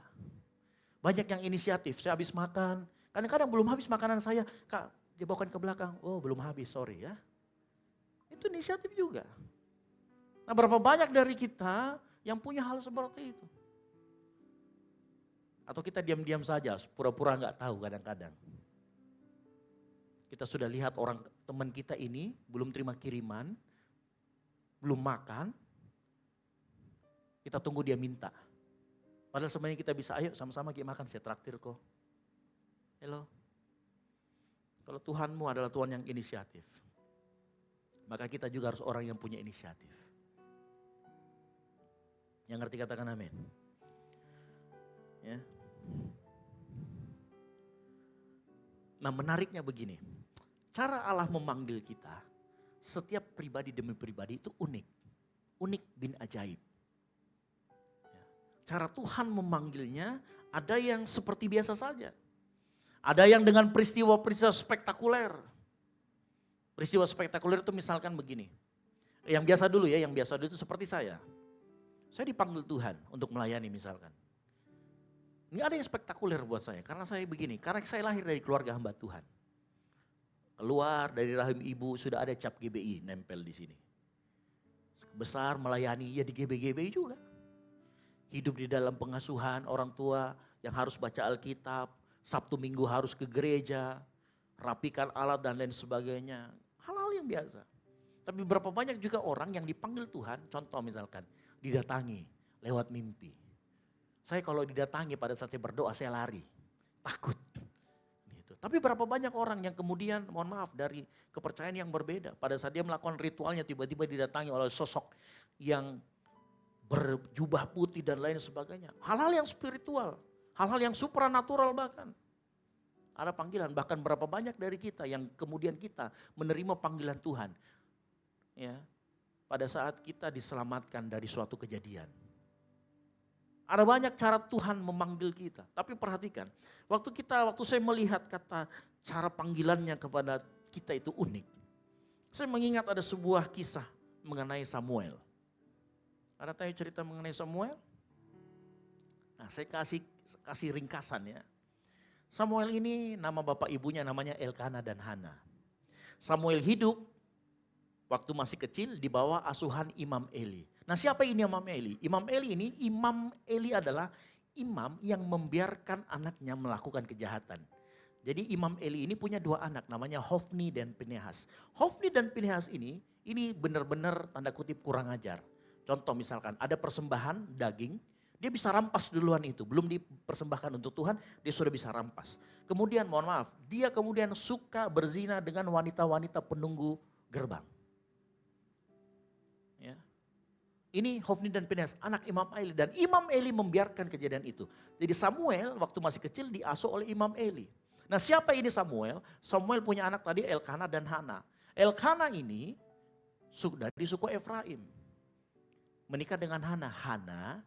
Banyak yang inisiatif, saya habis makan, kadang-kadang belum habis makanan saya, Kak dibawakan ke belakang, oh belum habis, sorry ya. Itu inisiatif juga. Nah berapa banyak dari kita yang punya hal seperti itu. Atau kita diam-diam saja, pura-pura nggak tahu kadang-kadang. Kita sudah lihat orang teman kita ini belum terima kiriman, belum makan, kita tunggu dia minta. Padahal sebenarnya kita bisa, ayo sama-sama kita makan, saya traktir kok. Hello. Kalau Tuhanmu adalah Tuhan yang inisiatif, maka kita juga harus orang yang punya inisiatif. Yang ngerti katakan amin. Ya. Nah menariknya begini, cara Allah memanggil kita, setiap pribadi demi pribadi itu unik. Unik bin ajaib. Cara Tuhan memanggilnya ada yang seperti biasa saja. Ada yang dengan peristiwa-peristiwa spektakuler. Peristiwa spektakuler itu misalkan begini. Yang biasa dulu ya, yang biasa dulu itu seperti saya. Saya dipanggil Tuhan untuk melayani misalkan. Ini ada yang spektakuler buat saya, karena saya begini. Karena saya lahir dari keluarga hamba Tuhan. Keluar dari rahim ibu sudah ada cap GBI nempel di sini. Besar melayani ya di GBI juga. Hidup di dalam pengasuhan orang tua yang harus baca Alkitab, Sabtu Minggu harus ke gereja, rapikan alat dan lain sebagainya. Hal-hal yang biasa. Tapi berapa banyak juga orang yang dipanggil Tuhan, contoh misalkan, didatangi lewat mimpi. Saya kalau didatangi pada saat saya berdoa saya lari, takut. Gitu. Tapi berapa banyak orang yang kemudian, mohon maaf, dari kepercayaan yang berbeda. Pada saat dia melakukan ritualnya tiba-tiba didatangi oleh sosok yang berjubah putih dan lain sebagainya. Hal-hal yang spiritual, hal-hal yang supranatural bahkan. Ada panggilan, bahkan berapa banyak dari kita yang kemudian kita menerima panggilan Tuhan. Ya, pada saat kita diselamatkan dari suatu kejadian. Ada banyak cara Tuhan memanggil kita. Tapi perhatikan, waktu saya melihat kata cara panggilannya kepada kita itu unik. Saya mengingat ada sebuah kisah mengenai Samuel. Ada tahu cerita mengenai Samuel? Nah, saya kasih ringkasan ya. Samuel ini nama bapak ibunya namanya Elkana dan Hana. Samuel hidup waktu masih kecil di bawah asuhan Imam Eli. Nah, siapa ini Imam Eli? Imam Eli adalah imam yang membiarkan anaknya melakukan kejahatan. Jadi Imam Eli ini punya dua anak namanya Hofni dan Pinehas. Hofni dan Pinehas ini benar-benar tanda kutip kurang ajar. Contoh misalkan ada persembahan daging, dia bisa rampas duluan itu. Belum dipersembahkan untuk Tuhan, dia sudah bisa rampas. Kemudian mohon maaf, dia kemudian suka berzina dengan wanita-wanita penunggu gerbang. Ini Hofni dan Pinehas, anak Imam Eli. Dan Imam Eli membiarkan kejadian itu. Jadi Samuel waktu masih kecil diasuh oleh Imam Eli. Nah siapa ini Samuel? Samuel punya anak tadi Elkana dan Hana. Elkana ini dari suku Efraim. Menikah dengan Hana.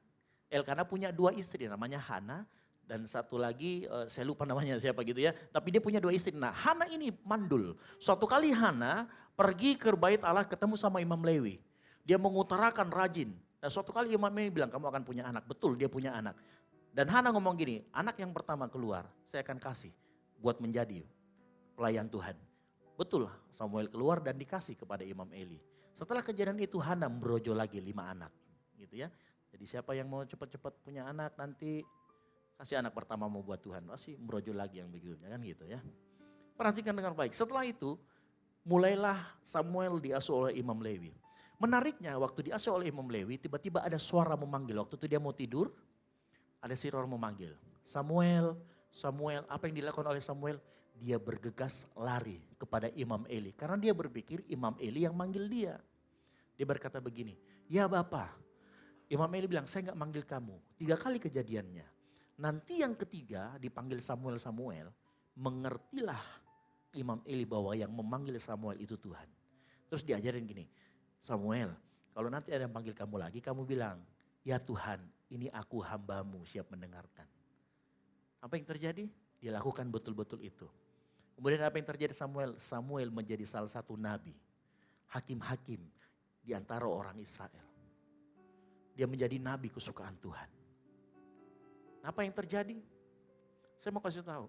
Elkana punya 2 istri namanya Hana. Dan satu lagi saya lupa namanya siapa gitu ya. Tapi dia punya 2 istri. Nah Hana ini mandul. Suatu kali Hana pergi ke bait Allah ketemu sama Imam Lewi. Dia mengutarakan rajin. Nah suatu kali Imam Lewi bilang kamu akan punya anak. Betul dia punya anak. Dan Hana ngomong gini, anak yang pertama keluar saya akan kasih buat menjadi pelayan Tuhan. Betul Samuel keluar dan dikasih kepada Imam Eli. Setelah kejadian itu Hana merojo lagi 5 anak. Gitu ya. Jadi siapa yang mau cepat-cepat punya anak nanti kasih anak pertama mau buat Tuhan. Masih merojo lagi yang begitu kan gitu ya. Perhatikan dengan baik. Setelah itu mulailah Samuel diasuh oleh Imam Lewi. Menariknya waktu diasuh oleh Imam Lewi tiba-tiba ada suara memanggil. Waktu itu dia mau tidur ada suara memanggil. Samuel, Samuel, apa yang dilakukan oleh Samuel? Dia bergegas lari kepada Imam Eli. Karena dia berpikir Imam Eli yang manggil dia. Dia berkata begini, ya Bapak. Imam Eli bilang saya gak manggil kamu. 3 kali kejadiannya. Nanti yang ketiga dipanggil Samuel, mengertilah Imam Eli bahwa yang memanggil Samuel itu Tuhan. Terus diajarin gini, Samuel kalau nanti ada yang panggil kamu lagi kamu bilang, ya Tuhan ini aku hambamu siap mendengarkan. Apa yang terjadi? Dia lakukan betul-betul itu. Kemudian apa yang terjadi Samuel? Samuel menjadi salah satu nabi, hakim-hakim di antara orang Israel. Dia menjadi nabi kesukaan Tuhan. Apa yang terjadi? Saya mau kasih tahu.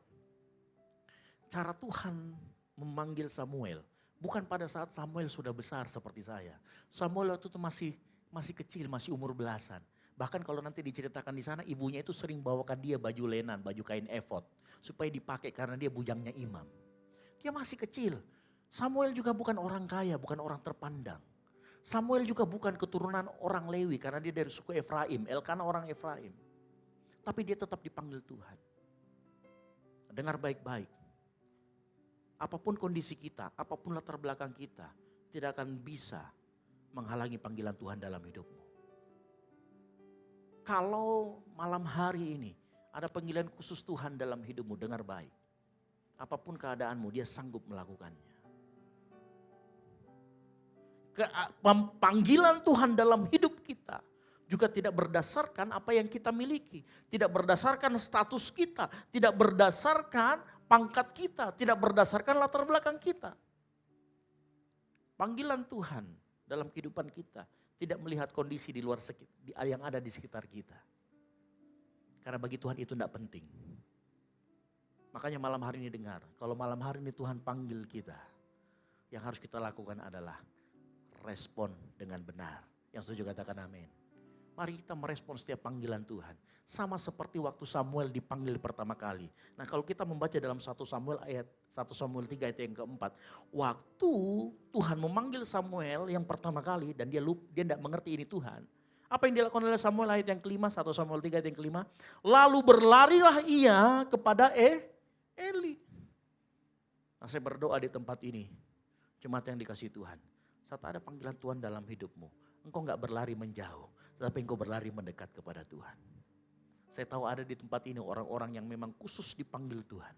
Cara Tuhan memanggil Samuel bukan pada saat Samuel sudah besar seperti saya. Samuel waktu itu masih kecil, masih umur belasan. Bahkan kalau nanti diceritakan di sana ibunya itu sering bawakan dia baju lenan, baju kain efod supaya dipakai karena dia bujangnya imam. Dia masih kecil. Samuel juga bukan orang kaya, bukan orang terpandang. Samuel juga bukan keturunan orang Lewi karena dia dari suku Efraim, Elkana orang Efraim. Tapi dia tetap dipanggil Tuhan. Dengar baik-baik. Apapun kondisi kita, apapun latar belakang kita, tidak akan bisa menghalangi panggilan Tuhan dalam hidupmu. Kalau malam hari ini ada panggilan khusus Tuhan dalam hidupmu, dengar baik. Apapun keadaanmu, dia sanggup melakukannya. Panggilan Tuhan dalam hidup kita juga tidak berdasarkan apa yang kita miliki. Tidak berdasarkan status kita. Tidak berdasarkan pangkat kita. Tidak berdasarkan latar belakang kita. Panggilan Tuhan dalam kehidupan kita tidak melihat kondisi di luar yang ada di sekitar kita. Karena bagi Tuhan itu tidak penting. Makanya malam hari ini dengar. Kalau malam hari ini Tuhan panggil kita. Yang harus kita lakukan adalah respon dengan benar. Yang setuju katakan amin. Mari kita merespon setiap panggilan Tuhan. Sama seperti waktu Samuel dipanggil pertama kali. Nah kalau kita membaca dalam 1 Samuel 3 ayat yang keempat. Waktu Tuhan memanggil Samuel yang pertama kali dan dia tidak mengerti ini Tuhan. Apa yang dilakukan oleh Samuel ayat yang kelima, 1 Samuel 3 ayat yang kelima. Lalu berlarilah ia kepada Eli. Nah saya berdoa di tempat ini. Jemaat yang dikasihi Tuhan. Saat ada panggilan Tuhan dalam hidupmu, engkau gak berlari menjauh, tetapi engkau berlari mendekat kepada Tuhan. Saya tahu ada di tempat ini orang-orang yang memang khusus dipanggil Tuhan.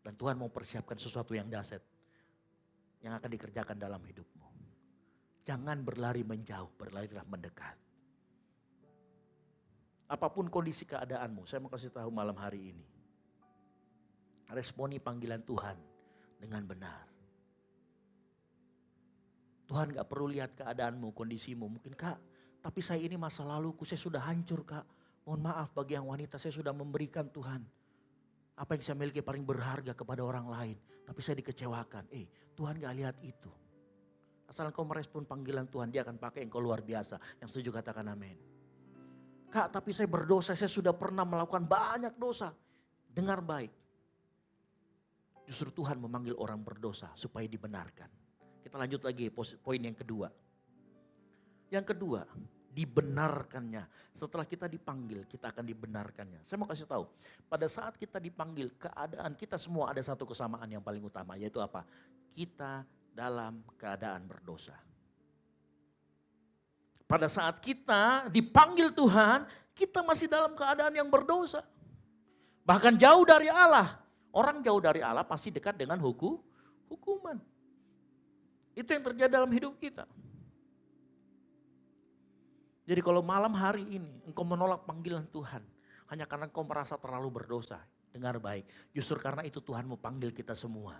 Dan Tuhan mau persiapkan sesuatu yang dahsyat yang akan dikerjakan dalam hidupmu. Jangan berlari menjauh, berlarilah mendekat. Apapun kondisi keadaanmu, saya mau kasih tahu malam hari ini. Responi panggilan Tuhan dengan benar. Tuhan gak perlu lihat keadaanmu, kondisimu. Mungkin Kak, tapi saya ini masa laluku, saya sudah hancur Kak. Mohon maaf bagi yang wanita, saya sudah memberikan Tuhan. Apa yang saya miliki paling berharga kepada orang lain. Tapi saya dikecewakan. Tuhan gak lihat itu. Asal engkau merespon panggilan Tuhan, dia akan pakai engkau luar biasa. Yang setuju katakan amin. Kak, tapi saya berdosa, saya sudah pernah melakukan banyak dosa. Dengar baik. Justru Tuhan memanggil orang berdosa supaya dibenarkan. Kita lanjut lagi poin yang kedua. Yang kedua, dibenarkannya. Setelah kita dipanggil, kita akan dibenarkannya. Saya mau kasih tahu, pada saat kita dipanggil, keadaan kita semua ada satu kesamaan yang paling utama, yaitu apa? Kita dalam keadaan berdosa. Pada saat kita dipanggil Tuhan, kita masih dalam keadaan yang berdosa. Bahkan jauh dari Allah. Orang jauh dari Allah pasti dekat dengan hukuman. Itu yang terjadi dalam hidup kita. Jadi kalau malam hari ini engkau menolak panggilan Tuhan, hanya karena engkau merasa terlalu berdosa, dengar baik. Justru karena itu Tuhan mau panggil kita semua.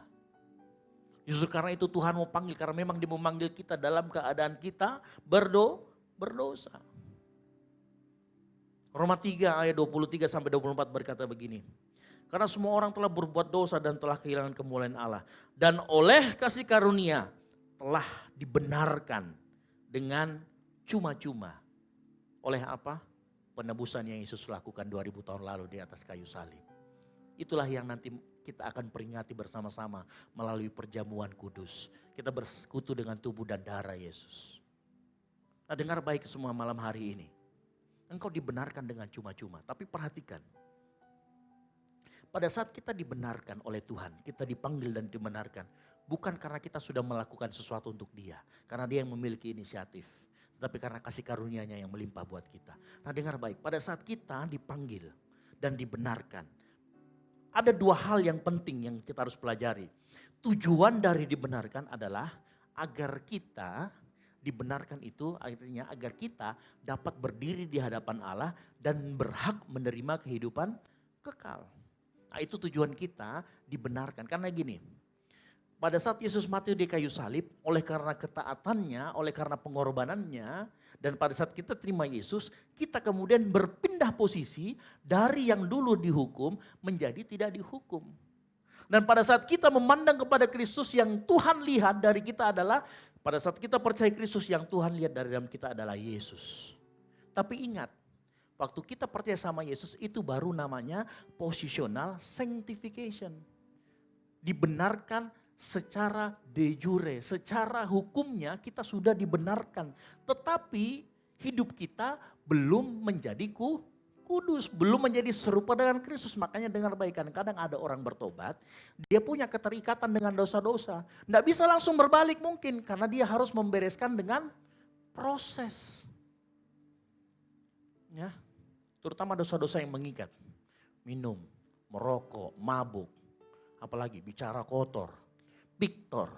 Justru karena itu Tuhan mau panggil, karena memang Dia memanggil kita dalam keadaan kita berdosa. Roma 3 ayat 23 sampai 24 berkata begini. Karena semua orang telah berbuat dosa dan telah kehilangan kemuliaan Allah. Dan oleh kasih karunia telah dibenarkan dengan cuma-cuma. Oleh apa? Penebusan yang Yesus lakukan 2000 tahun lalu di atas kayu salib. Itulah yang nanti kita akan peringati bersama-sama melalui perjamuan kudus. Kita bersekutu dengan tubuh dan darah Yesus. Nah, dengar baik semua malam hari ini. Engkau dibenarkan dengan cuma-cuma. Tapi perhatikan. Pada saat kita dibenarkan oleh Tuhan, kita dipanggil dan dibenarkan. Bukan karena kita sudah melakukan sesuatu untuk Dia. Karena Dia yang memiliki inisiatif. Tetapi karena kasih karunia-Nya yang melimpah buat kita. Nah, dengar baik. Pada saat kita dipanggil dan dibenarkan. Ada dua hal yang penting yang kita harus pelajari. Tujuan dari dibenarkan adalah agar kita dibenarkan itu akhirnya agar kita dapat berdiri di hadapan Allah dan berhak menerima kehidupan kekal. Nah, itu tujuan kita dibenarkan. Karena gini, pada saat Yesus mati di kayu salib, oleh karena ketaatannya, oleh karena pengorbanannya, dan pada saat kita terima Yesus, kita kemudian berpindah posisi dari yang dulu dihukum menjadi tidak dihukum. Dan pada saat kita memandang kepada Kristus, yang Tuhan lihat dari kita adalah, pada saat kita percaya Kristus, yang Tuhan lihat dari dalam kita adalah Yesus. Tapi ingat, waktu kita percaya sama Yesus itu baru namanya positional sanctification. Dibenarkan secara de jure, secara hukumnya kita sudah dibenarkan. Tetapi hidup kita belum menjadi kudus, belum menjadi serupa dengan Kristus. Makanya dengar baik, kadang ada orang bertobat, dia punya keterikatan dengan dosa-dosa. Nggak bisa langsung berbalik mungkin, karena dia harus membereskan dengan proses. Ya, terutama dosa-dosa yang mengikat. Minum, merokok, mabuk, apalagi bicara kotor, piktor,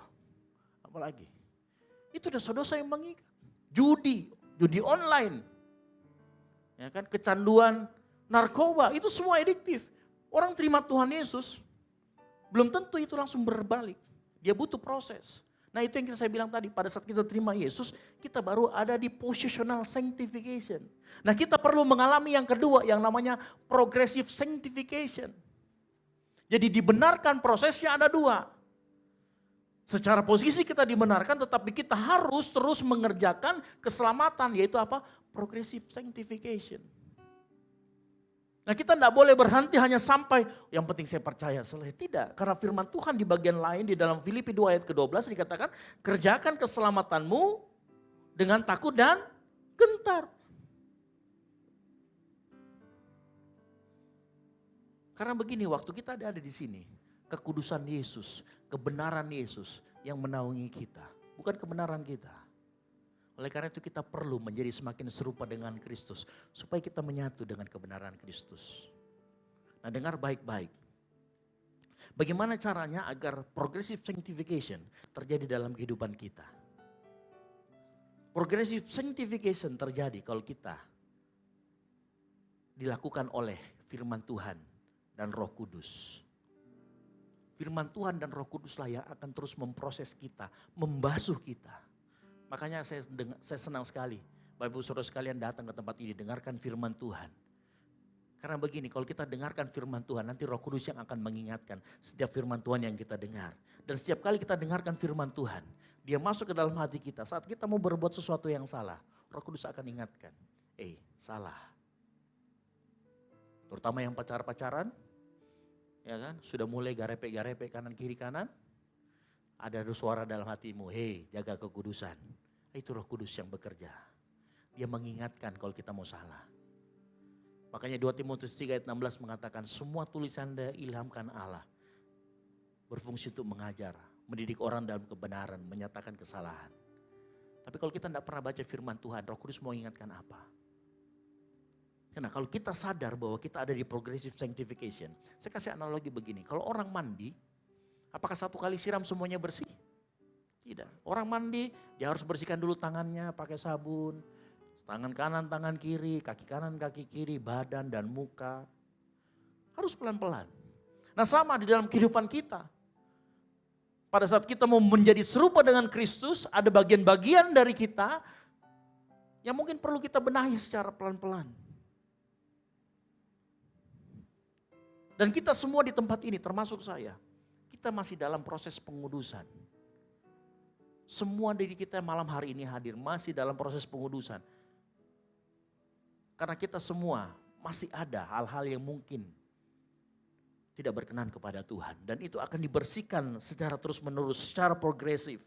apalagi. Itu dosa-dosa yang mengikat. Judi online. Ya kan, kecanduan narkoba, itu semua adiktif. Orang terima Tuhan Yesus, belum tentu itu langsung berbalik. Dia butuh proses. Nah, itu yang saya bilang tadi, pada saat kita terima Yesus, kita baru ada di positional sanctification. Nah, kita perlu mengalami yang kedua, yang namanya progressive sanctification. Jadi dibenarkan prosesnya ada dua. Secara posisi kita dibenarkan, tetapi kita harus terus mengerjakan keselamatan, yaitu apa? Progressive sanctification. Nah, kita tidak boleh berhenti hanya sampai yang penting saya percaya. Tidak, karena firman Tuhan di bagian lain di dalam Filipi 2 ayat ke-12 dikatakan, kerjakan keselamatanmu dengan takut dan gentar. Karena begini, waktu kita ada di sini, kekudusan Yesus, kebenaran Yesus yang menaungi kita, bukan kebenaran kita. Oleh karena itu kita perlu menjadi semakin serupa dengan Kristus, supaya kita menyatu dengan kebenaran Kristus. Nah, dengar baik-baik. Bagaimana caranya agar progressive sanctification terjadi dalam kehidupan kita? Progressive sanctification terjadi kalau kita dilakukan oleh firman Tuhan dan Roh Kudus. Firman Tuhan dan Roh Kuduslah yang akan terus memproses kita, membasuh kita. Makanya saya senang sekali Bapak Ibu Saudara sekalian datang ke tempat ini, dengarkan firman Tuhan. Karena begini, kalau kita dengarkan firman Tuhan, nanti Roh Kudus yang akan mengingatkan setiap firman Tuhan yang kita dengar. Dan setiap kali kita dengarkan firman Tuhan, dia masuk ke dalam hati kita. Saat kita mau berbuat sesuatu yang salah, Roh Kudus akan ingatkan, salah. Terutama yang pacaran, ya kan, sudah mulai garepe kanan kiri kanan. Ada suara dalam hatimu, jaga kekudusan. Itu Roh Kudus yang bekerja. Dia mengingatkan kalau kita mau salah. Makanya 2 Timotius 3 ayat 16 mengatakan, semua tulisan diilhamkan Allah berfungsi untuk mengajar, mendidik orang dalam kebenaran, menyatakan kesalahan. Tapi kalau kita tidak pernah baca firman Tuhan, Roh Kudus mau ingatkan apa? Karena kalau kita sadar bahwa kita ada di progressive sanctification, saya kasih analogi begini, kalau orang mandi, apakah satu kali siram semuanya bersih? Tidak. Orang mandi, dia harus bersihkan dulu tangannya pakai sabun, tangan kanan, tangan kiri, kaki kanan, kaki kiri, badan dan muka. Harus pelan-pelan. Nah sama di dalam kehidupan kita. Pada saat kita mau menjadi serupa dengan Kristus, ada bagian-bagian dari kita yang mungkin perlu kita benahi secara pelan-pelan. Dan kita semua di tempat ini, termasuk saya, kita masih dalam proses pengudusan. Semua dari kita malam hari ini hadir, masih dalam proses pengudusan. Karena kita semua masih ada hal-hal yang mungkin tidak berkenan kepada Tuhan. Dan itu akan dibersihkan secara terus menerus, secara progresif.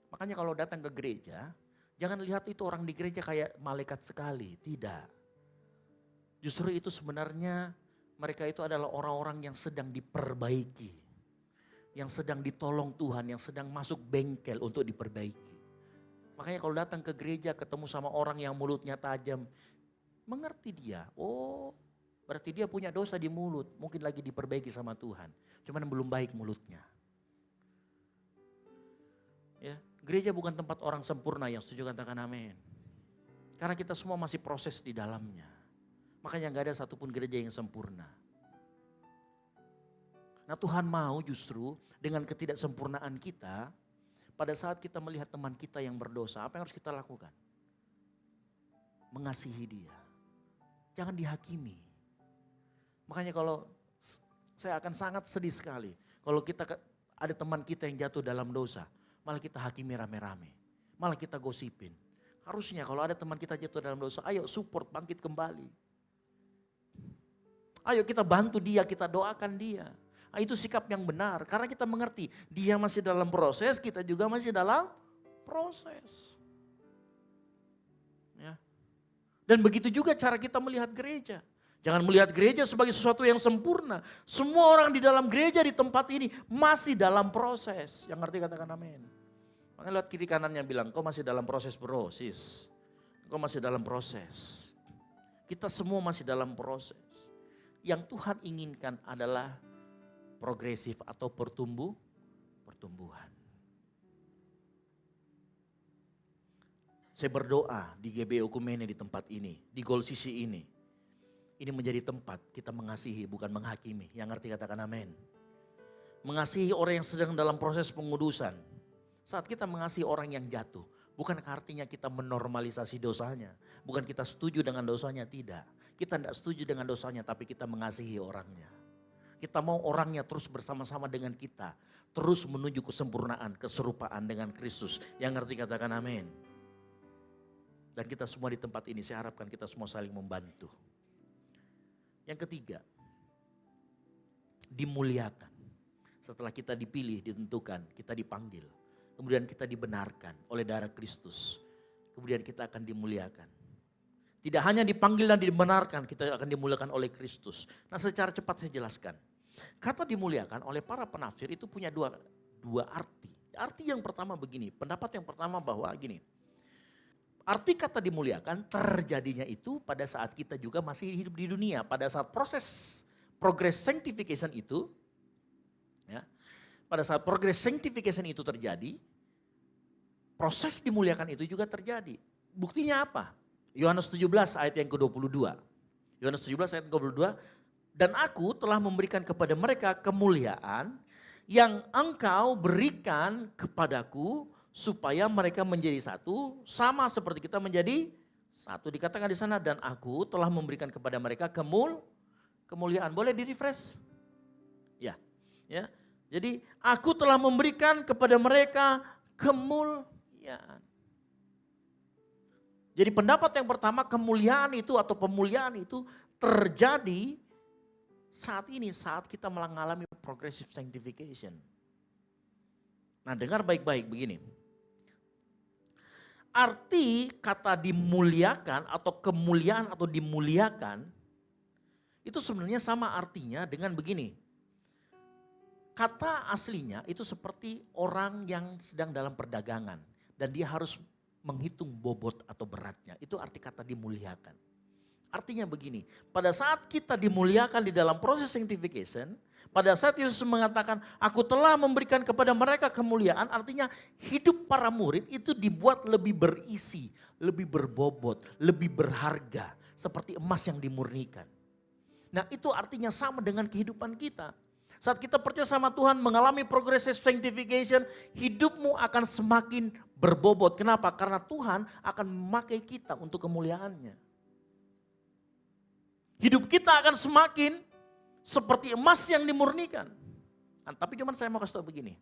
Makanya kalau datang ke gereja, jangan lihat itu orang di gereja kayak malaikat sekali. Tidak. Justru itu sebenarnya mereka itu adalah orang-orang yang sedang diperbaiki. Yang sedang ditolong Tuhan, yang sedang masuk bengkel untuk diperbaiki. Makanya kalau datang ke gereja ketemu sama orang yang mulutnya tajam, mengerti dia, oh berarti dia punya dosa di mulut, mungkin lagi diperbaiki sama Tuhan. Cuman belum baik mulutnya. Ya, gereja bukan tempat orang sempurna, yang setuju katakan amin. Karena kita semua masih proses di dalamnya. Makanya gak ada satupun gereja yang sempurna. Nah Tuhan mau justru dengan ketidaksempurnaan kita, pada saat kita melihat teman kita yang berdosa, apa yang harus kita lakukan? Mengasihi dia. Jangan dihakimi. Makanya kalau saya akan sangat sedih sekali kalau kita ada teman kita yang jatuh dalam dosa, malah kita hakimi rame-rame, malah kita gosipin. Harusnya kalau ada teman kita jatuh dalam dosa, ayo support, bangkit kembali. Ayo kita bantu dia, kita doakan dia. Nah, itu sikap yang benar karena kita mengerti dia masih dalam proses, kita juga masih dalam proses. Ya. Dan begitu juga cara kita melihat gereja. Jangan melihat gereja sebagai sesuatu yang sempurna. Semua orang di dalam gereja di tempat ini masih dalam proses. Yang ngerti katakan amin. Makanya lihat kiri kanannya bilang, kau masih dalam proses bro, sis. Kau masih dalam proses. Kita semua masih dalam proses. Yang Tuhan inginkan adalah progresif atau pertumbuhan. Saya berdoa di GBI Okumene di tempat ini, di Gold Sisi ini. Ini menjadi tempat kita mengasihi bukan menghakimi. Yang ngerti katakan amin. Mengasihi orang yang sedang dalam proses pengudusan. Saat kita mengasihi orang yang jatuh, bukan artinya kita menormalisasi dosanya. Bukan kita setuju dengan dosanya, tidak. Kita tidak setuju dengan dosanya tapi kita mengasihi orangnya. Kita mau orangnya terus bersama-sama dengan kita. Terus menuju kesempurnaan, keserupaan dengan Kristus. Yang ngerti katakan amin. Dan kita semua di tempat ini, saya harapkan kita semua saling membantu. Yang ketiga, dimuliakan. Setelah kita dipilih, ditentukan, kita dipanggil. Kemudian kita dibenarkan oleh darah Kristus. Kemudian kita akan dimuliakan. Tidak hanya dipanggil dan dibenarkan, kita akan dimuliakan oleh Kristus. Nah secara cepat saya jelaskan. Kata dimuliakan oleh para penafsir itu punya dua arti. Arti yang pertama begini, pendapat yang pertama bahwa gini. Arti kata dimuliakan terjadinya itu pada saat kita juga masih hidup di dunia. Pada saat progress sanctification itu, ya, pada saat progress sanctification itu terjadi, proses dimuliakan itu juga terjadi. Buktinya apa? Yohanes 17 ayat yang ke-22. Yohanes 17 ayat ke-22. Dan aku telah memberikan kepada mereka kemuliaan yang engkau berikan kepadaku, supaya mereka menjadi satu, sama seperti kita menjadi satu. Dikatakan di sana, dan aku telah memberikan kepada mereka kemuliaan. Boleh di-refresh? Ya. Jadi aku telah memberikan kepada mereka kemuliaan. Jadi pendapat yang pertama, kemuliaan itu atau pemuliaan itu terjadi saat ini, saat kita mengalami progressive sanctification. Nah dengar baik-baik begini. Arti kata dimuliakan atau kemuliaan atau dimuliakan itu sebenarnya sama artinya dengan begini. Kata aslinya itu seperti orang yang sedang dalam perdagangan. dan dia harus menghitung bobot atau beratnya. Itu arti kata dimuliakan. Artinya begini, pada saat kita dimuliakan di dalam proses sanctification, pada saat Yesus mengatakan, aku telah memberikan kepada mereka kemuliaan, artinya hidup para murid itu dibuat lebih berisi, lebih berbobot, lebih berharga, seperti emas yang dimurnikan. Nah itu artinya sama dengan kehidupan kita. Saat kita percaya sama Tuhan, mengalami progressive sanctification, hidupmu akan semakin berbobot. Kenapa? Karena Tuhan akan memakai kita untuk kemuliaannya. Hidup kita akan semakin seperti emas yang dimurnikan. Tapi cuman saya mau kasih tahu begini.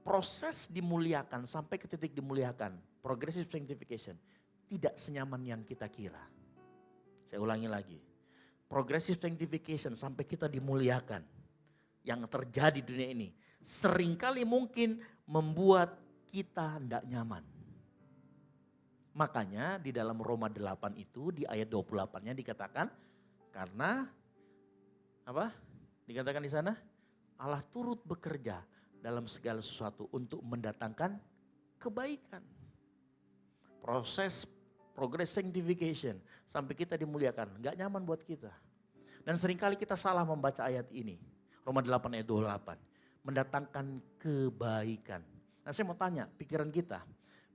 Proses dimuliakan sampai ke titik dimuliakan, progressive sanctification, tidak senyaman yang kita kira. Saya ulangi lagi. Progressive sanctification sampai kita dimuliakan, yang terjadi di dunia ini seringkali mungkin membuat kita tidak nyaman. Makanya di dalam Roma 8 itu di ayat 28-nya dikatakan, karena apa? Dikatakan di sana, Allah turut bekerja dalam segala sesuatu untuk mendatangkan kebaikan. Proses progress sanctification sampai kita dimuliakan, gak nyaman buat kita. Dan seringkali kita salah membaca ayat ini. Roma 8 ayat 28, mendatangkan kebaikan. Nah saya mau tanya, pikiran kita,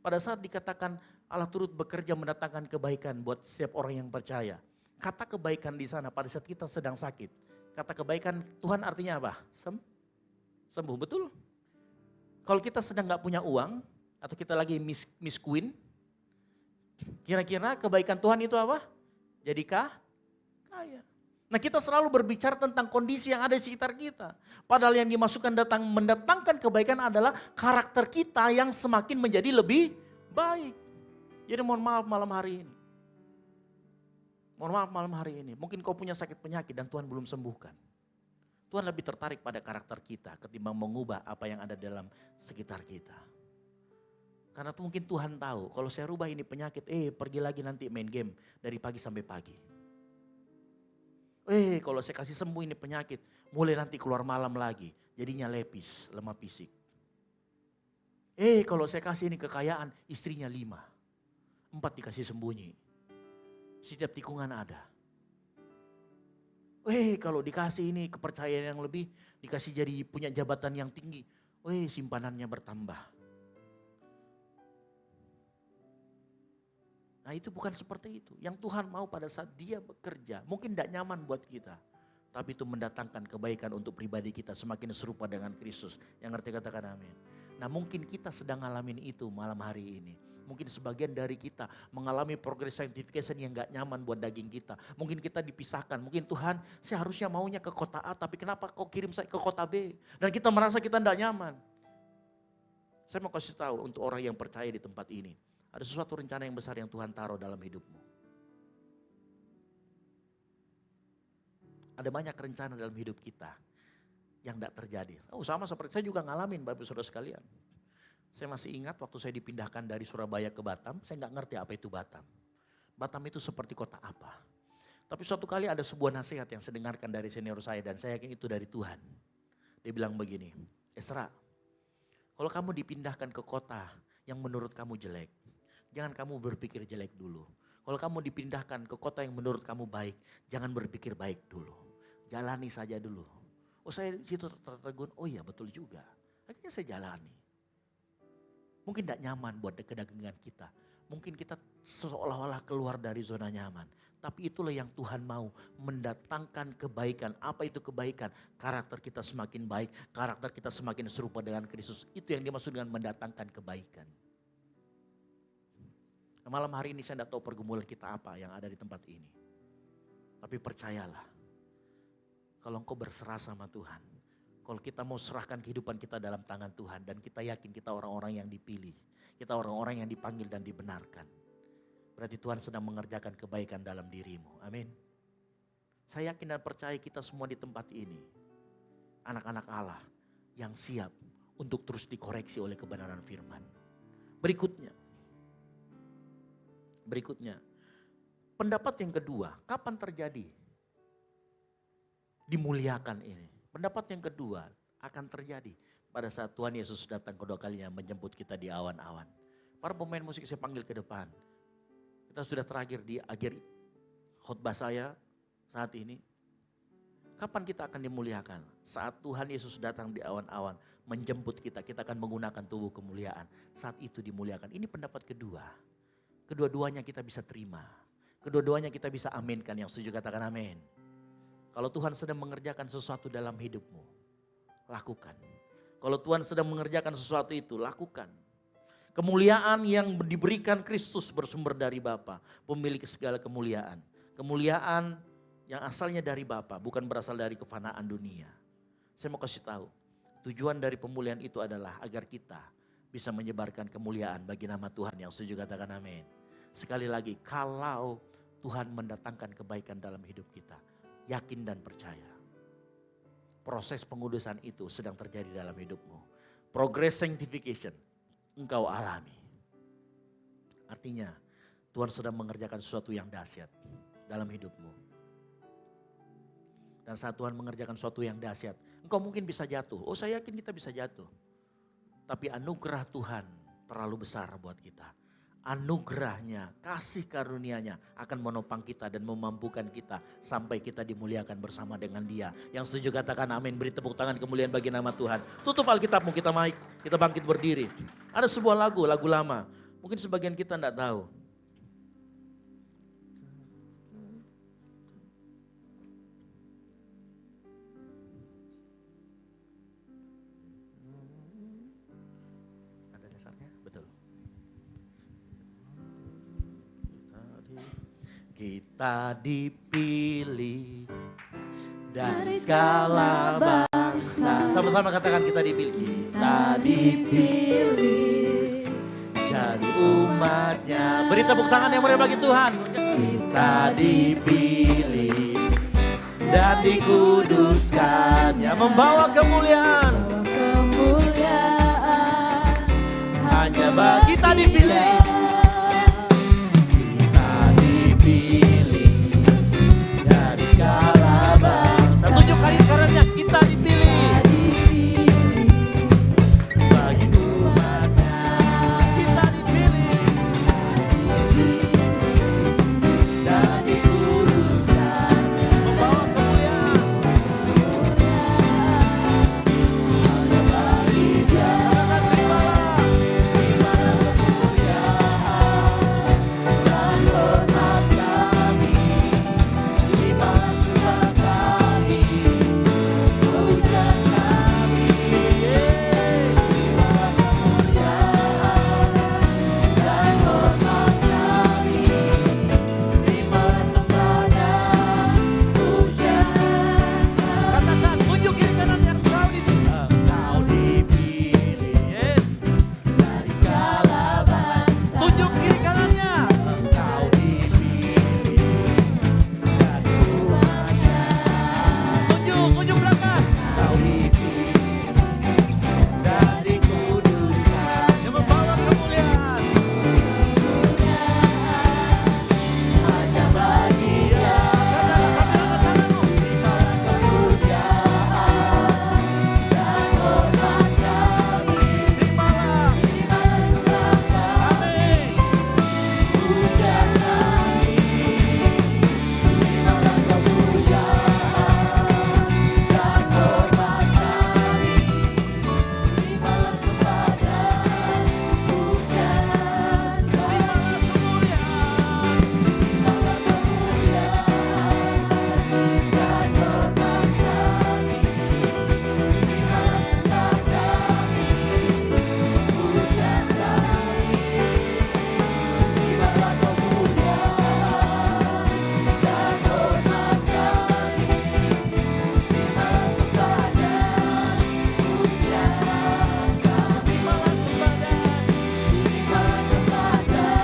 pada saat dikatakan Allah turut bekerja mendatangkan kebaikan buat setiap orang yang percaya. Kata kebaikan di sana pada saat kita sedang sakit. Kata kebaikan Tuhan artinya apa? Sembuh, betul? Kalau kita sedang gak punya uang, atau kita lagi miskin, kira-kira kebaikan Tuhan itu apa? Jadi kaya. Nah kita selalu berbicara tentang kondisi yang ada di sekitar kita. Padahal yang dimasukkan mendatangkan kebaikan adalah karakter kita yang semakin menjadi lebih baik. Jadi mohon maaf malam hari ini. Mungkin kau punya sakit penyakit dan Tuhan belum sembuhkan. Tuhan lebih tertarik pada karakter kita ketimbang mengubah apa yang ada dalam sekitar kita. Karena mungkin Tuhan tahu kalau saya rubah ini penyakit, pergi lagi nanti main game dari pagi sampai pagi. Kalau saya kasih sembuh ini penyakit, mulai nanti keluar malam lagi, jadinya lepis, lemah fisik. Kalau saya kasih ini kekayaan, istrinya 5, 4 dikasih sembunyi. Setiap tikungan ada. Kalau dikasih ini kepercayaan yang lebih, dikasih jadi punya jabatan yang tinggi, simpanannya bertambah. Nah itu bukan seperti itu. Yang Tuhan mau pada saat dia bekerja, mungkin tidak nyaman buat kita. Tapi itu mendatangkan kebaikan untuk pribadi kita semakin serupa dengan Kristus. Yang ngerti katakan amin. Nah mungkin kita sedang ngalamin itu malam hari ini. Mungkin sebagian dari kita mengalami progress sanctification yang gak nyaman buat daging kita. Mungkin kita dipisahkan. Mungkin Tuhan saya harusnya maunya ke kota A tapi kenapa kau kirim saya ke kota B. Dan kita merasa kita tidak nyaman. Saya mau kasih tahu untuk orang yang percaya di tempat ini. Ada sesuatu rencana yang besar yang Tuhan taruh dalam hidupmu. Ada banyak rencana dalam hidup kita yang tidak terjadi. Sama seperti saya juga ngalamin Bapak Saudara sekalian. Saya masih ingat waktu saya dipindahkan dari Surabaya ke Batam, saya nggak ngerti apa itu Batam. Batam itu seperti kota apa. Tapi suatu kali ada sebuah nasihat yang saya dengarkan dari senior saya dan saya yakin itu dari Tuhan. Dia bilang begini, Esra, kalau kamu dipindahkan ke kota yang menurut kamu jelek, jangan kamu berpikir jelek dulu. Kalau kamu dipindahkan ke kota yang menurut kamu baik, jangan berpikir baik dulu. Jalani saja dulu. Saya situ tertegun, iya betul juga. Akhirnya saya jalani. Mungkin tidak nyaman buat kedagingan kita. Mungkin kita seolah-olah keluar dari zona nyaman. Tapi itulah yang Tuhan mau, mendatangkan kebaikan. Apa itu kebaikan? Karakter kita semakin baik, karakter kita semakin serupa dengan Kristus. Itu yang dimaksud dengan mendatangkan kebaikan. Nah, malam hari ini saya tidak tahu pergumulan kita apa yang ada di tempat ini. Tapi percayalah, kalau engkau berserah sama Tuhan, kalau kita mau serahkan kehidupan kita dalam tangan Tuhan dan kita yakin kita orang-orang yang dipilih, kita orang-orang yang dipanggil dan dibenarkan, berarti Tuhan sedang mengerjakan kebaikan dalam dirimu. Amin. Saya yakin dan percaya kita semua di tempat ini, anak-anak Allah yang siap untuk terus dikoreksi oleh kebenaran firman. Berikutnya, pendapat yang kedua, kapan terjadi dimuliakan ini? Pendapat yang kedua akan terjadi pada saat Tuhan Yesus datang kedua kalinya menjemput kita di awan-awan. Para pemain musik saya panggil ke depan. Kita sudah terakhir di akhir khotbah saya saat ini. Kapan kita akan dimuliakan? Saat Tuhan Yesus datang di awan-awan menjemput kita, kita akan menggunakan tubuh kemuliaan. Saat itu dimuliakan. Ini pendapat kedua. Kedua-duanya kita bisa terima. Kedua-duanya kita bisa aminkan. Yang setuju katakan amin. Kalau Tuhan sedang mengerjakan sesuatu dalam hidupmu, lakukan. Kalau Tuhan sedang mengerjakan sesuatu itu, lakukan. Kemuliaan yang diberikan Kristus bersumber dari Bapa, pemilik segala kemuliaan. Kemuliaan yang asalnya dari Bapa, bukan berasal dari kefanaan dunia. Saya mau kasih tahu, tujuan dari pemulihan itu adalah agar kita bisa menyebarkan kemuliaan bagi nama Tuhan. Yang setuju katakan amin. Sekali lagi, kalau Tuhan mendatangkan kebaikan dalam hidup kita, yakin dan percaya. Proses pengudusan itu sedang terjadi dalam hidupmu. Progress sanctification engkau alami. Artinya Tuhan sedang mengerjakan sesuatu yang dahsyat dalam hidupmu. Dan saat Tuhan mengerjakan sesuatu yang dahsyat, engkau mungkin bisa jatuh. Oh, saya yakin kita bisa jatuh. Tapi anugerah Tuhan terlalu besar buat kita. Anugerahnya, kasih karunia-Nya akan menopang kita dan memampukan kita sampai kita dimuliakan bersama dengan Dia. Yang setuju katakan amin, beri tepuk tangan kemuliaan bagi nama Tuhan. Tutup Alkitabmu, kita bangkit berdiri. Ada sebuah lagu lama. Mungkin sebagian kita tidak tahu. Ada dasarnya? Betul. Kita dipilih dari segala bangsa. Sama-sama katakan kita dipilih. Kita dipilih jadi umatnya. Beri tepuk tangan yang meriah bagi Tuhan. Kita dipilih dan dikuduskannya, membawa kemuliaan. Hanya bagi kita dipilih. Tunjuk karirnya, kita dipilih. Bagi umatnya, kita dipilih. Dan dikuduskannya, membawa kemuliaan. Hanya bagi Dia. Terimalah kemuliaan dan hormat kami. Terimalah sembah kami.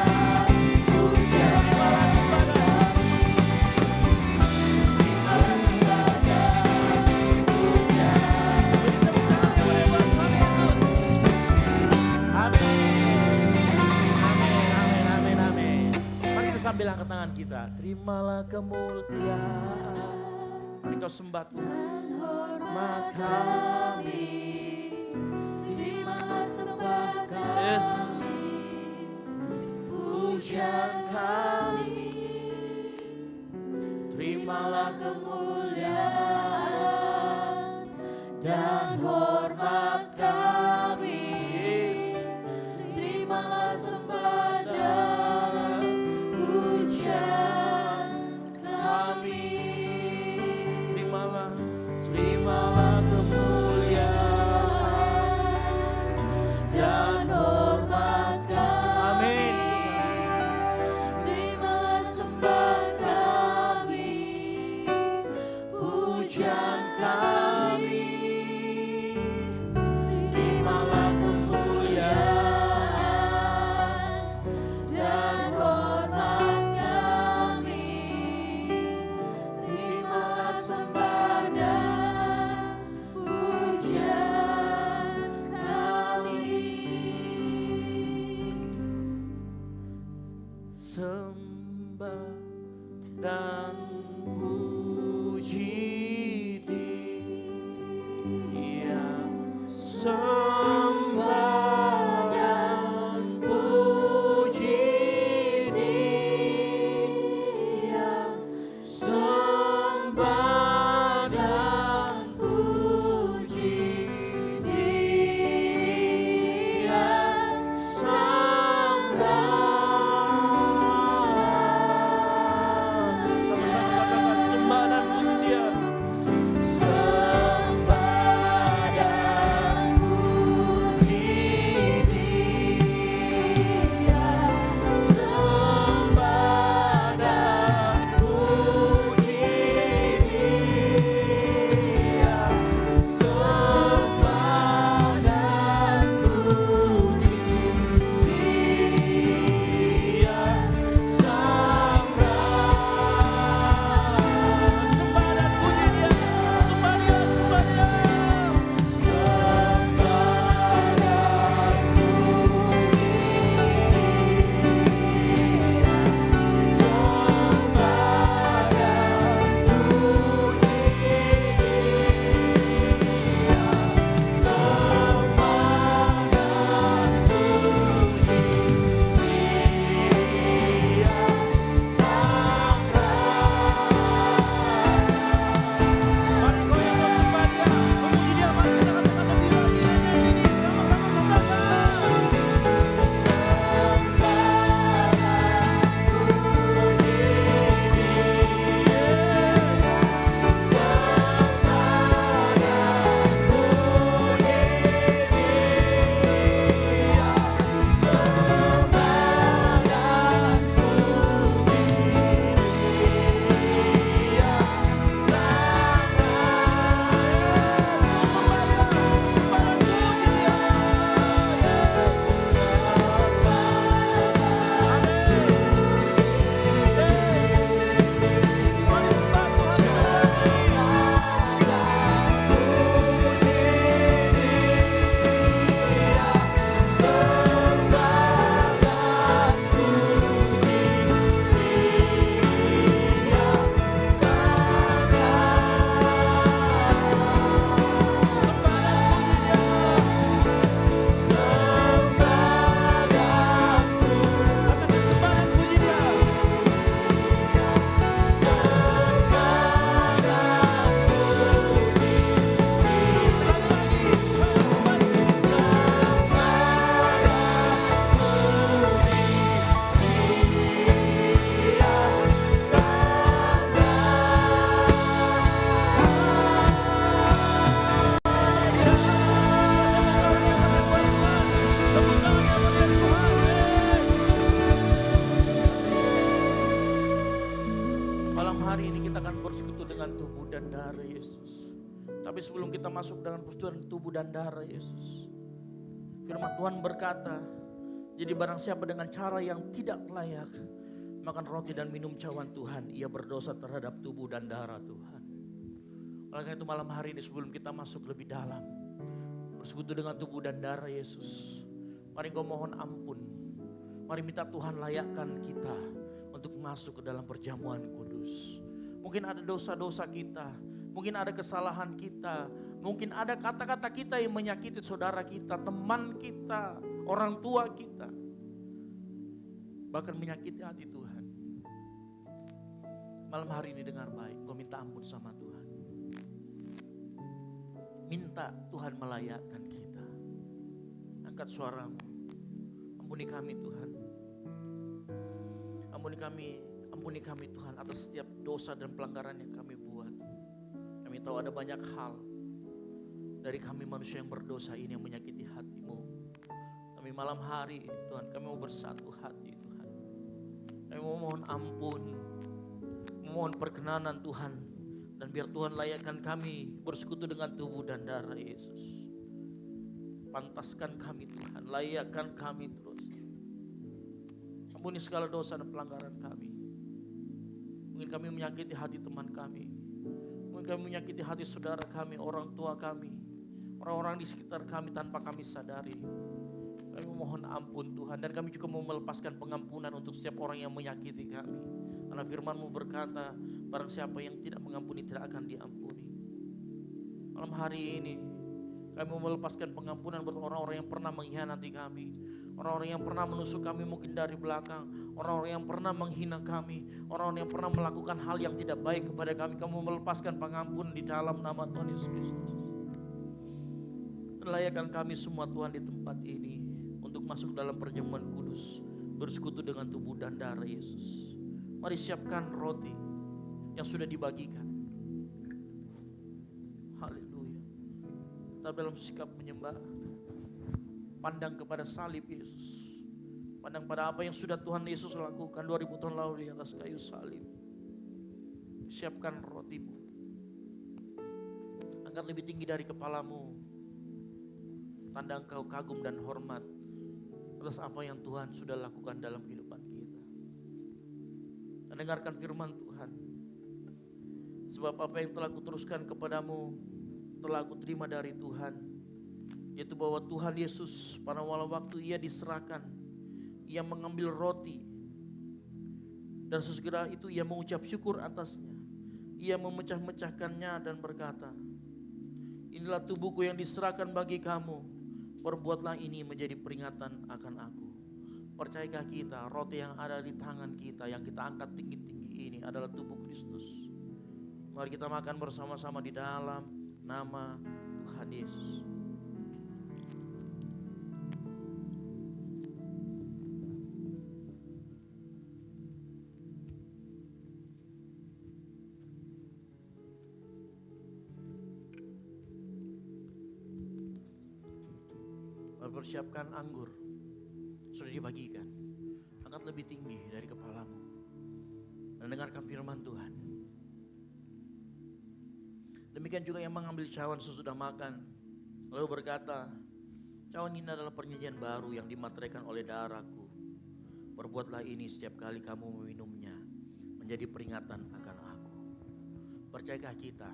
Sambil angkat tangan kita, terimalah kemuliaan. Engkau sembah Tuhan, hormat kami. sembah Yes. pujian kami, terimalah kemuliaan dan hormat kami, terimalah sembah dan pujian kami, Terimalah terimalah kemuliaan dan hormat kami. Terimalah sembah kami, pujian kami. Terimalah kemuliaan dan hormat kami. Terimalah sembah dan pujian kami. sembah dan puji Dia, sembah dan puji Dia, sembah dan puji Dia, sama-sama katakan sembah dan puji Dia. Sembah dan puji Dia, sembah dan puji Dia, sembah dan puji Dia, Sang Tapi sebelum kita masuk dengan persetujuan tubuh dan darah Yesus, firman Tuhan berkata, jadi barang siapa dengan cara yang tidak layak makan roti dan minum cawan Tuhan, ia berdosa terhadap tubuh dan darah Tuhan. Oleh karena itu malam hari ini sebelum kita masuk lebih dalam, bersekutu dengan tubuh dan darah Yesus, mari kau mohon ampun. Mari minta Tuhan layakkan kita untuk masuk ke dalam perjamuan kudus. Mungkin ada dosa-dosa kita, mungkin ada kesalahan kita, Mungkin ada kata-kata kita yang menyakiti saudara kita, teman kita, orang tua kita. Bahkan menyakiti hati Tuhan. Malam hari ini dengar baik, kau minta ampun sama Tuhan. Minta Tuhan melayakkan kita. Angkat suaramu. Ampuni kami Tuhan. Ampuni kami Tuhan atas setiap dosa dan pelanggaran yang kami buat. Kami tahu ada banyak hal dari kami manusia yang berdosa ini yang menyakiti hati-Mu. Kami malam hari ini Tuhan, kami mau bersatu hati Tuhan. Kami mau mohon ampun, mohon perkenanan Tuhan. Dan biar Tuhan layakkan kami bersekutu dengan tubuh dan darah Yesus. Pantaskan kami Tuhan, layakkan kami terus. Ampuni segala dosa dan pelanggaran kami. Mungkin kami menyakiti hati teman kami. Mungkin kami menyakiti hati saudara kami, orang tua kami. Orang-orang di sekitar kami tanpa kami sadari. Kami memohon ampun Tuhan. Dan kami juga mau melepaskan pengampunan untuk setiap orang yang menyakiti kami. Karena firman-Mu berkata, barang siapa yang tidak mengampuni tidak akan diampuni. Malam hari ini kami mau melepaskan pengampunan buat orang-orang yang pernah mengkhianati kami. Orang-orang yang pernah menusuk kami mungkin dari belakang. Orang-orang yang pernah menghina kami. Orang-orang yang pernah melakukan hal yang tidak baik kepada kami. Kamu melepaskan pengampunan di dalam nama Tuhan Yesus Kristus. Layakkan kami semua Tuhan di tempat ini untuk masuk dalam perjamuan kudus, bersekutu dengan tubuh dan darah Yesus. Mari siapkan roti yang sudah dibagikan. Haleluya. Tetap dalam sikap menyembah. Pandang kepada salib Yesus. Pandang pada apa yang sudah Tuhan Yesus lakukan 2000 tahun lalu di atas kayu salib. Siapkan rotimu. Angkat lebih tinggi dari kepalamu. Tanda engkau kagum dan hormat atas apa yang Tuhan sudah lakukan dalam kehidupan kita. Dan dengarkan firman Tuhan. Sebab apa yang telah kuteruskan kepadamu telah aku terima dari Tuhan. Yaitu bahwa Tuhan Yesus pada waktu Ia diserahkan, Ia mengambil roti. Dan sesegera itu Ia mengucap syukur atasnya. Ia memecah-mecahkannya dan berkata, inilah tubuhku yang diserahkan bagi kamu. Perbuatlah ini menjadi peringatan akan aku. Percayakah kita roti yang ada di tangan kita, yang kita angkat tinggi-tinggi ini adalah tubuh Kristus. Mari kita makan bersama-sama di dalam nama Tuhan Yesus. Persiapkan anggur, sudah dibagikan. Angkat lebih tinggi dari kepalamu dan dengarkan firman Tuhan. Demikian juga yang mengambil cawan sesudah makan, lalu berkata, cawan ini adalah perjanjian baru yang dimateraikan oleh darahku. Perbuatlah ini setiap kali kamu meminumnya, menjadi peringatan akan aku. Percayakah kita,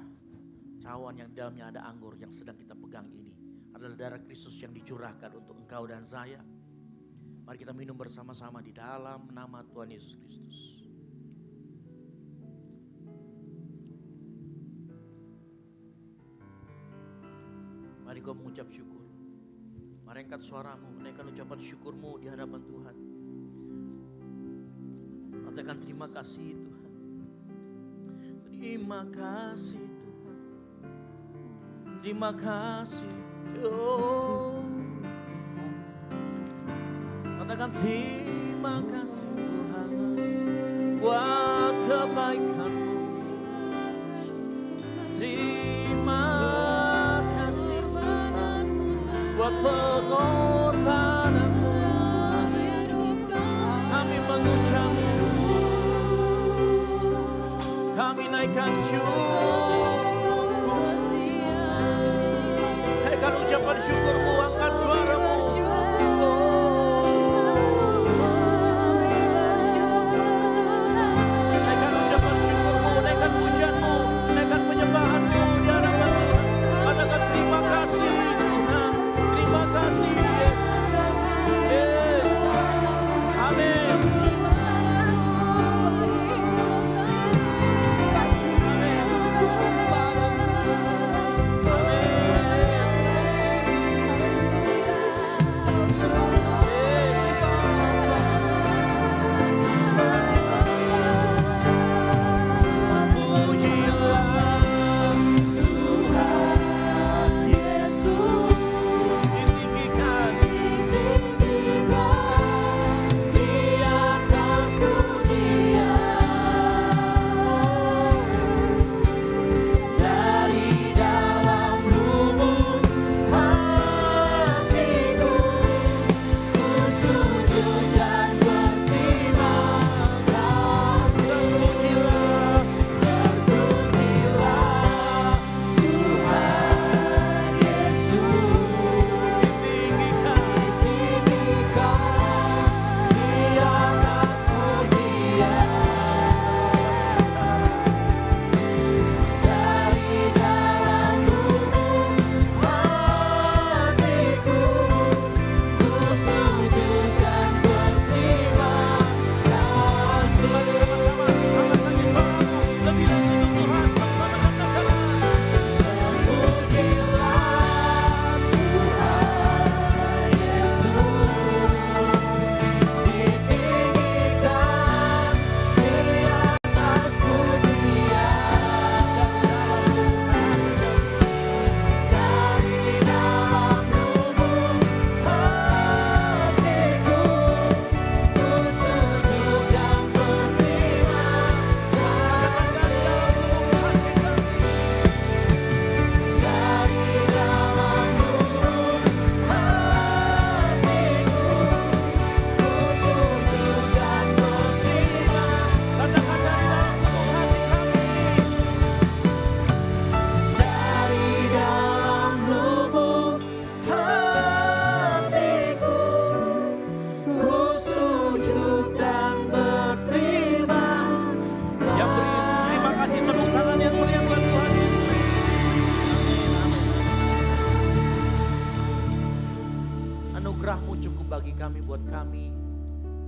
cawan yang di dalamnya ada anggur yang sedang kita pegang ini adalah darah Kristus yang dicurahkan untuk engkau dan saya. Mari kita minum bersama-sama di dalam nama Tuhan Yesus Kristus. Mari kau mengucap syukur. Mari angkat suaramu, naikkan ucapan syukurmu di hadapan Tuhan. Katakan terima kasih Tuhan. Terima kasih Tuhan. Terima kasih. Katakan terima kasih Tuhan buat kebaikan-Mu. Terima kasih Tuhan buat pengorbanan-Mu. Kami mengucap syukur, kami naikkan syukur. Kalau ucapan syukurmu, angkat suaramu. Naikkan ucapan syukurmu, naikkan pujianmu, naikkan penyembahanmu di hadapan Tuhan. Katakan terima kasih Tuhan, terima kasih Yesus. Yes. Amin. Amin.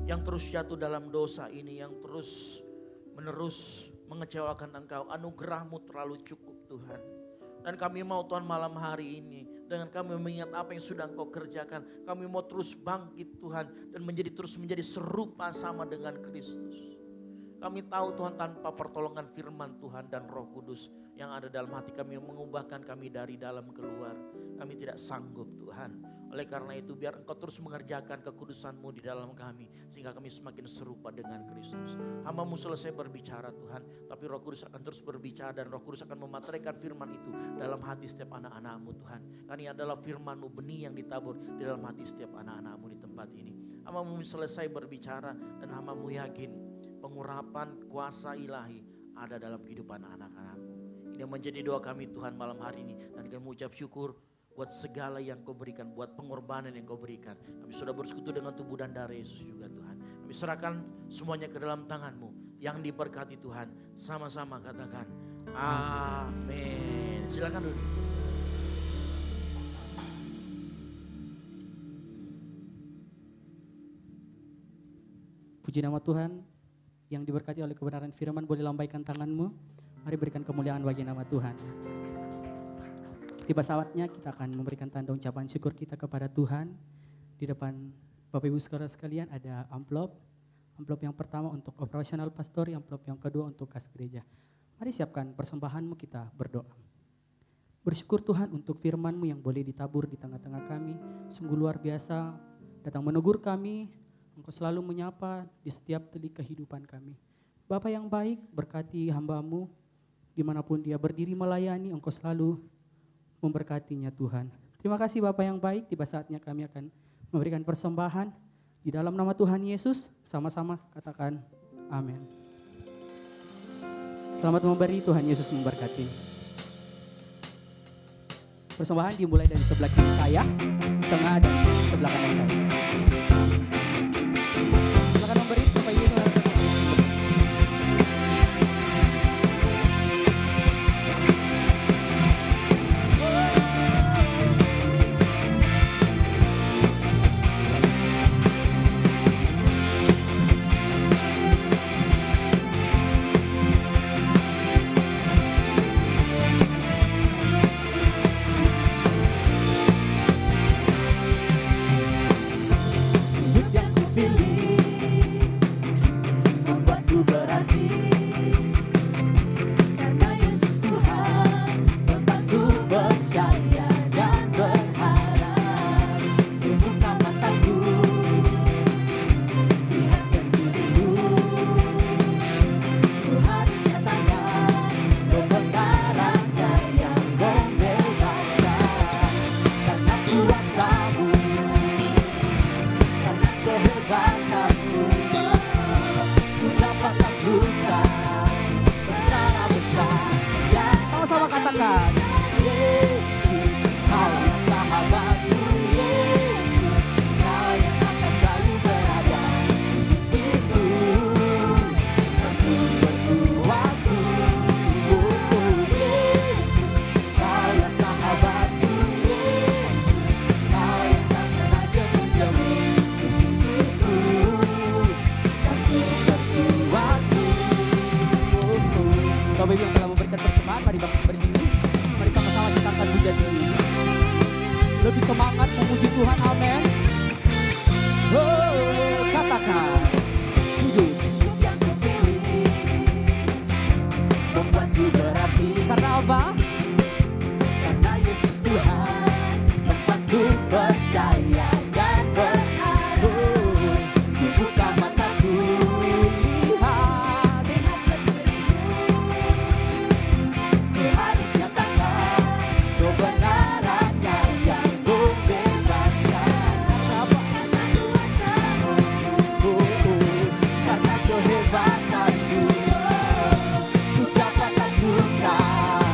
yang terus jatuh dalam dosa ini, yang terus menerus mengecewakan Engkau. Anugerah-Mu terlalu cukup Tuhan. Dan kami mau Tuhan malam hari ini, dengan kami mengingat apa yang sudah Engkau kerjakan, kami mau terus bangkit Tuhan dan terus menjadi serupa sama dengan Kristus. Kami tahu Tuhan tanpa pertolongan firman Tuhan dan Roh Kudus yang ada dalam hati kami, yang mengubahkan kami dari dalam keluar, kami tidak sanggup Tuhan. Oleh karena itu biar Engkau terus mengerjakan kekudusan-Mu di dalam kami, sehingga kami semakin serupa dengan Kristus. Hamba-Mu selesai berbicara Tuhan, tapi Roh Kudus akan terus berbicara dan Roh Kudus akan memateraikan firman itu dalam hati setiap anak-anak-Mu Tuhan. Karena ini adalah firman-Mu, benih yang ditabur di dalam hati setiap anak-anak-Mu di tempat ini. Hamba-Mu selesai berbicara dan hamba-Mu yakin pengurapan kuasa ilahi ada dalam kehidupan anak-anak-Mu. Ini menjadi doa kami Tuhan malam hari ini, dan kami mengucap syukur buat segala yang Kau berikan, buat pengorbanan yang Kau berikan. Kami sudah bersekutu dengan tubuh dan darah Yesus juga Tuhan. Kami serahkan semuanya ke dalam tangan-Mu yang diberkati Tuhan. Sama-sama katakan amin. Silakan duduk. Puji nama Tuhan. Yang diberkati oleh kebenaran firman, boleh lambaikan tanganmu. Mari berikan kemuliaan bagi nama Tuhan. Tiba saatnya kita akan memberikan tanda ucapan syukur kita kepada Tuhan. Di depan Bapak Ibu saudara sekalian ada amplop. Amplop yang pertama untuk operasional pastor, amplop yang kedua untuk kas gereja. Mari siapkan persembahanmu, kita berdoa. Bersyukur Tuhan untuk firman-Mu yang boleh ditabur di tengah-tengah kami. Sungguh luar biasa, datang menegur kami. Engkau selalu menyapa di setiap detik kehidupan kami. Bapa yang baik, berkati hamba-Mu dimanapun dia berdiri melayani, Engkau selalu memberkatinya Tuhan. Terima kasih Bapa yang baik, tiba saatnya kami akan memberikan persembahan. Di dalam nama Tuhan Yesus, sama-sama katakan amin. Selamat memberi, Tuhan Yesus memberkati. Persembahan dimulai dari sebelah kiri saya, tengah dan sebelah kanan saya. Silakan memberi Bapak Ibu. Bapak Ibu yang telah memberikan persembahan, mari bangkit berdiri. Mari sama-sama kita angkat pujian ini. Lebih semangat memuji Tuhan, amin. Oh, katakan hidup yang kupilih membuatku berarti. Karena apa? Karena Yesus Tuhan membuatku percaya dan berharap. Dibuka mataku lihat dengan sendiriku. Ku harus nyatakan kebenarannya yang membebaskan. Karena kuasa-Mu, karena kehebatan-Mu, ku dapat lakukan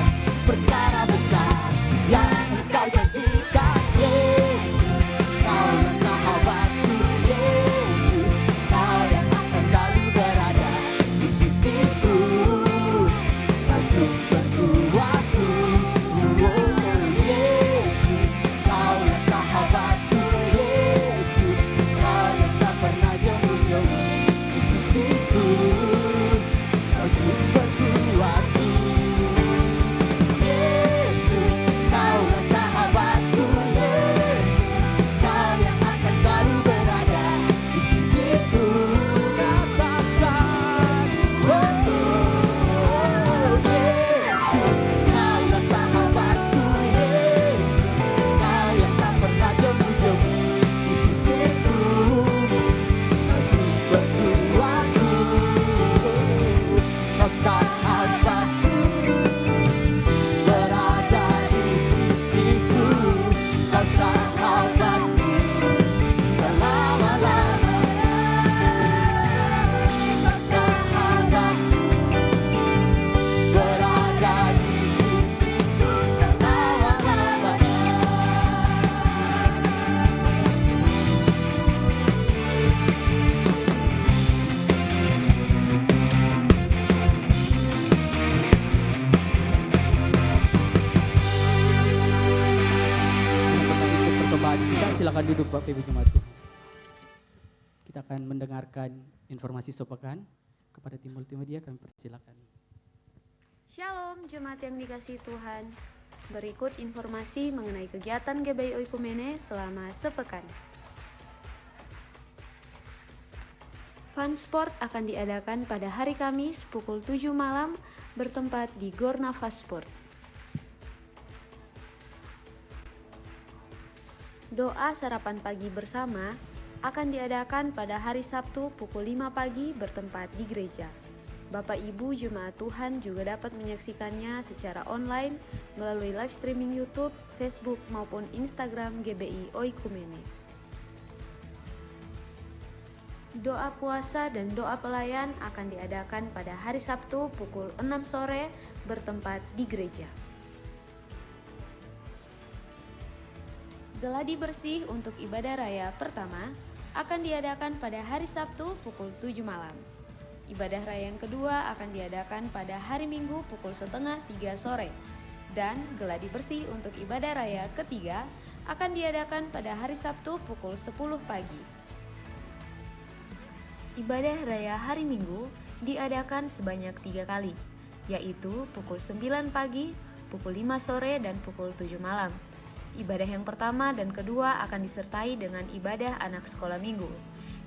Silakan duduk Bapak Ibu Jemaat Tuhan. Kita akan mendengarkan informasi sepekan. Kepada tim multimedia kami persilakan. Shalom jemaat yang dikasihi Tuhan. Berikut informasi mengenai kegiatan GBI Oikumene selama sepekan. Fun Sport akan diadakan pada hari Kamis pukul 7 malam bertempat di Gor Nafas Sport. Doa sarapan pagi bersama akan diadakan pada hari Sabtu pukul 5 pagi bertempat di gereja. Bapak Ibu Jemaat Tuhan juga dapat menyaksikannya secara online melalui live streaming YouTube, Facebook maupun Instagram GBI Oikumene. Doa puasa dan doa pelayan akan diadakan pada hari Sabtu pukul 6 sore bertempat di gereja. Geladi bersih untuk ibadah raya pertama akan diadakan pada hari Sabtu pukul 7 malam. Ibadah raya yang kedua akan diadakan pada hari Minggu pukul 2:30 sore. Dan geladi bersih untuk ibadah raya ketiga akan diadakan pada hari Sabtu pukul 10 pagi. Ibadah raya hari Minggu diadakan sebanyak 3 kali, yaitu pukul 9 pagi, pukul 5 sore, dan pukul 7 malam. Ibadah yang pertama dan kedua akan disertai dengan ibadah anak sekolah minggu.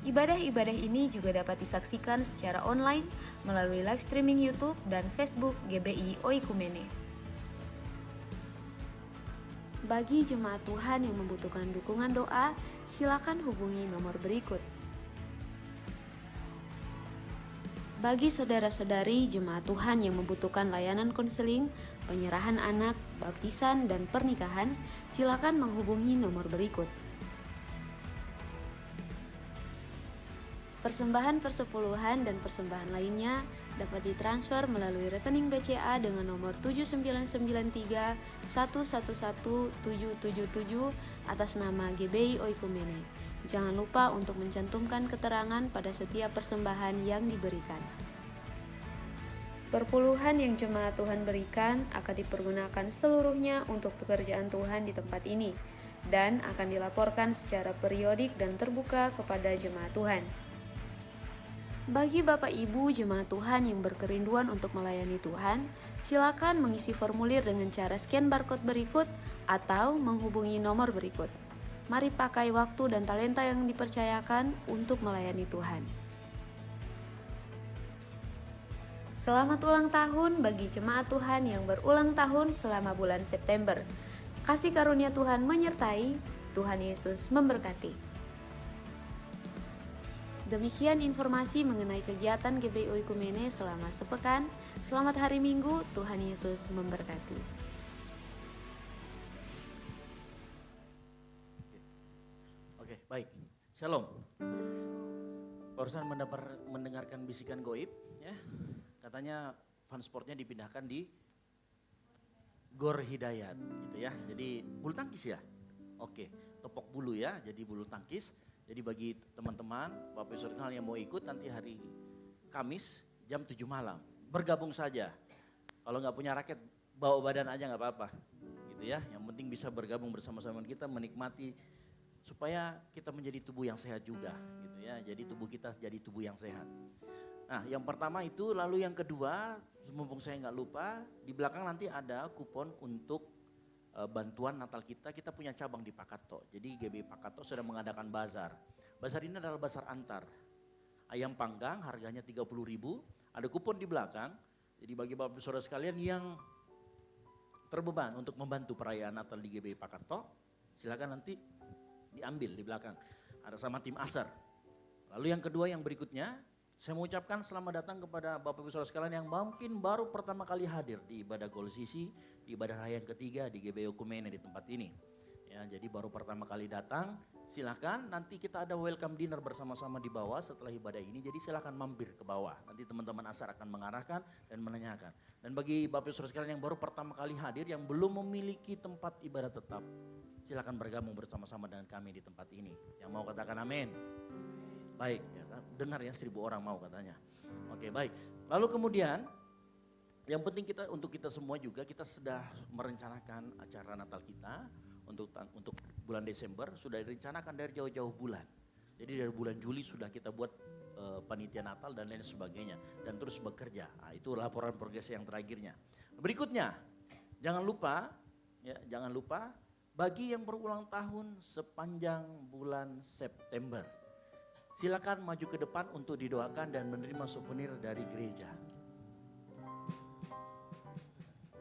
Ibadah-ibadah ini juga dapat disaksikan secara online melalui live streaming YouTube dan Facebook GBI Oikumene. Bagi jemaat Tuhan yang membutuhkan dukungan doa, silakan hubungi nomor berikut. Bagi saudara-saudari jemaat Tuhan yang membutuhkan layanan konseling, penyerahan anak, baptisan, dan pernikahan, silakan menghubungi nomor berikut. Persembahan persepuluhan dan persembahan lainnya dapat ditransfer melalui rekening BCA dengan nomor 7993111777 atas nama GBI Oikumene. Jangan lupa untuk mencantumkan keterangan pada setiap persembahan yang diberikan. Perpuluhan yang jemaat Tuhan berikan akan dipergunakan seluruhnya untuk pekerjaan Tuhan di tempat ini dan akan dilaporkan secara periodik dan terbuka kepada jemaat Tuhan. Bagi Bapak Ibu jemaat Tuhan yang berkerinduan untuk melayani Tuhan, silakan mengisi formulir dengan cara scan barcode berikut atau menghubungi nomor berikut. Mari pakai waktu dan talenta yang dipercayakan untuk melayani Tuhan. Selamat ulang tahun bagi jemaat Tuhan yang berulang tahun selama bulan September. Kasih karunia Tuhan menyertai, Tuhan Yesus memberkati. Demikian informasi mengenai kegiatan GBI Oikumene selama sepekan. Selamat hari Minggu, Tuhan Yesus memberkati. Oke, baik. Shalom. Barusan mendengarkan bisikan goib, ya. Katanya Fun Sportnya dipindahkan di Gor Hidayat, gitu ya. Jadi bulu tangkis ya. Oke, tepok bulu ya. Jadi bulu tangkis. Jadi bagi teman-teman, Bapak Ibu Saudara yang mau ikut nanti hari Kamis jam 7 malam, bergabung saja. Kalau nggak punya raket, bawa badan aja nggak apa-apa, gitu ya. Yang penting bisa bergabung bersama-sama kita, menikmati supaya kita menjadi tubuh yang sehat juga, gitu ya. Jadi tubuh kita jadi tubuh yang sehat. Nah, yang pertama itu, lalu yang kedua, mumpung saya nggak lupa, di belakang nanti ada kupon untuk bantuan Natal kita punya cabang di Pakato. Jadi GBI Pakato sudah mengadakan bazar. Bazar ini adalah bazar antar. Ayam panggang harganya 30.000, ada kupon di belakang. Jadi bagi Bapak Saudara sekalian yang terbeban untuk membantu perayaan Natal di GBI Pakato, silakan nanti diambil di belakang. Ada sama tim Asar. Lalu yang kedua yang berikutnya, saya mengucapkan selamat datang kepada Bapak Ibu Saudara sekalian yang mungkin baru pertama kali hadir di ibadah Gol Sisi, di ibadah raya yang ketiga di GBI Oikumene di tempat ini. Ya, jadi baru pertama kali datang, silakan nanti kita ada welcome dinner bersama-sama di bawah setelah ibadah ini. Jadi silakan mampir ke bawah. Nanti teman-teman Asar akan mengarahkan dan menanyakan. Dan bagi Bapak Ibu Saudara sekalian yang baru pertama kali hadir yang belum memiliki tempat ibadah tetap, silakan bergabung bersama-sama dengan kami di tempat ini. Yang mau katakan amin. Baik, ya kan? Dengar ya 1.000 orang mau katanya. Oke, baik. Lalu kemudian yang penting untuk kita semua juga, kita sudah merencanakan acara Natal kita untuk bulan Desember sudah direncanakan dari jauh-jauh bulan. Jadi dari bulan Juli sudah kita buat panitia Natal dan lain sebagainya dan terus bekerja. Nah, itu laporan progres yang terakhirnya. Berikutnya, jangan lupa bagi yang berulang tahun sepanjang bulan September, silakan maju ke depan untuk didoakan dan menerima souvenir dari gereja.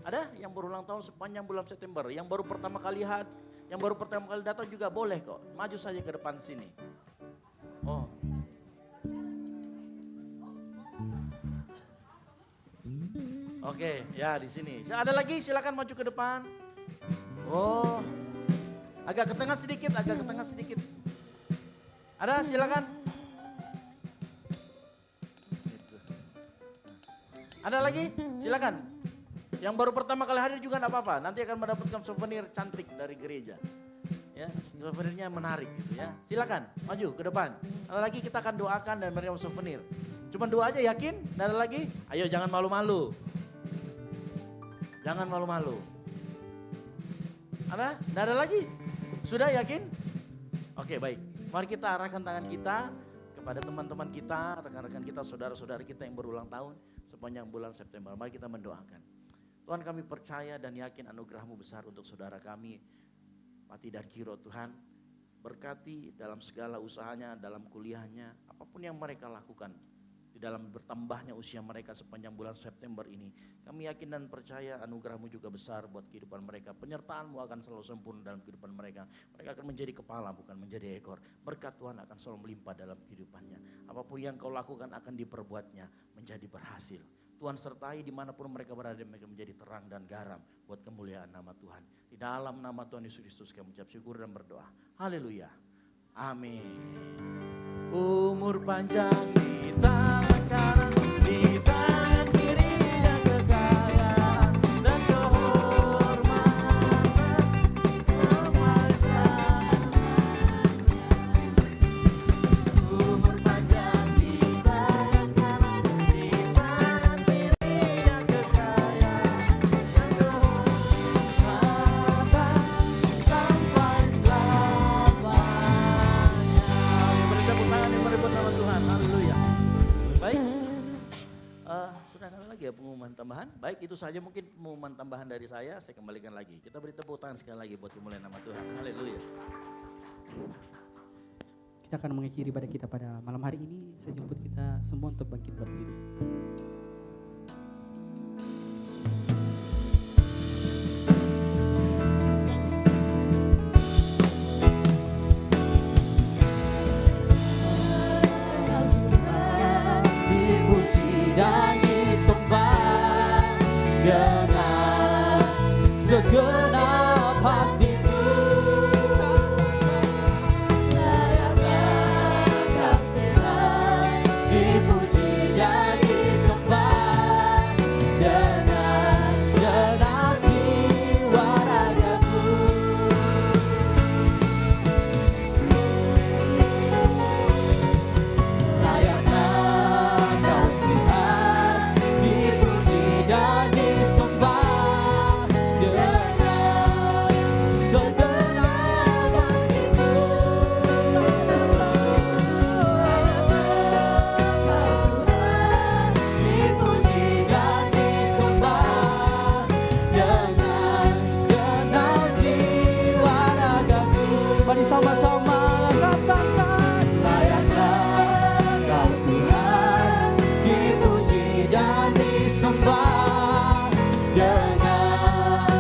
Ada yang berulang tahun sepanjang bulan September, yang baru pertama kali datang juga boleh kok. Maju saja ke depan sini. Oh. Oke, ya di sini. Ada lagi, silakan maju ke depan. Oh. Agak ke tengah sedikit. Ada, silakan. Gitu. Ada lagi? Silakan. Yang baru pertama kali hadir juga enggak apa-apa. Nanti akan mendapatkan souvenir cantik dari gereja. Ya, souvenirnya menarik gitu ya. Silakan maju ke depan. Ada lagi kita akan doakan dan menerima souvenir. Cuma doa aja, yakin? Ada lagi? Ayo jangan malu-malu. Jangan malu-malu. Ada? Tidak ada lagi? Sudah yakin? Oke, baik. Mari kita arahkan tangan kita kepada teman-teman kita, rekan-rekan kita, saudara-saudara kita yang berulang tahun sepanjang bulan September. Mari kita mendoakan. Tuhan, kami percaya dan yakin anugerah-Mu besar untuk saudara kami, Pati dan Kiro. Tuhan, berkati dalam segala usahanya, dalam kuliahnya, apapun yang mereka lakukan. Di dalam bertambahnya usia mereka sepanjang bulan September ini. Kami yakin dan percaya anugerah-Mu juga besar buat kehidupan mereka. Penyertaan-Mu akan selalu sempurna dalam kehidupan mereka. Mereka akan menjadi kepala bukan menjadi ekor. Berkat Tuhan akan selalu melimpah dalam kehidupannya. Apapun yang Kau lakukan akan diperbuatnya menjadi berhasil. Tuhan sertai dimanapun mereka berada, mereka menjadi terang dan garam buat kemuliaan nama Tuhan. Di dalam nama Tuhan Yesus Kristus kami mengucap syukur dan berdoa. Haleluya. Amin. Umur panjang di tangan kanan, di tangan kiri dan kekayaan dan kehormatan selama-lamanya. Umur panjang di tangan kanan, di tangan kiri dan kekayaan dan kehormatan sampai selamanya. Beri tepuk tangan yang merebut nama Tuhan. Haleluya. Baik. Sudah ada lagi ya pengumuman tambahan? Baik, itu saja mungkin pengumuman tambahan dari saya kembalikan lagi. Kita beri tepuk tangan sekali lagi buat kemuliaan nama Tuhan. Haleluya. Kita akan mengakhiri ibadah kita pada malam hari ini. Saya jemput kita semua untuk bangkit berdiri. Dipuji dan disembah dengan segenap hatiku. Layaklah Kau Tuhan, dipuji dan disembah dengan segenap jiwa ragaku. Layaklah Kau Tuhan, dipuji dan disembah dengan segenap hatiku. Layaklah Kau Tuhan, dipuji dan disembah dengan segenap jiwa ragaku. Mari sama-sama katakan, layaklah Kau Tuhan, dipuji dan disembah dengan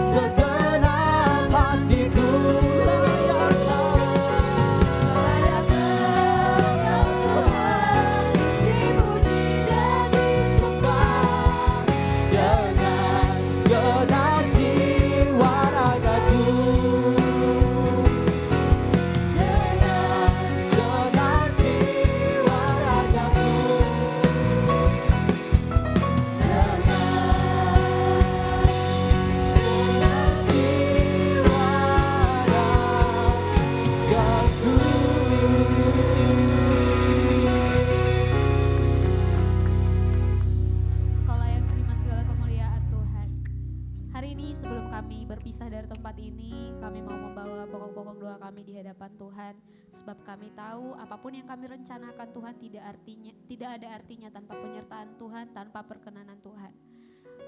segenap hatiku. Layaklah Kau Tuhan, dipuji dan disembah dengan segenap jiwa ragaku. Dengan segenap jiwa ragaku. Dengan hari ini sebelum kami berpisah dari tempat ini, kami mau membawa pokok-pokok doa kami di hadapan Tuhan. Sebab kami tahu apapun yang kami rencanakan Tuhan tidak ada artinya tanpa penyertaan Tuhan, tanpa perkenanan Tuhan.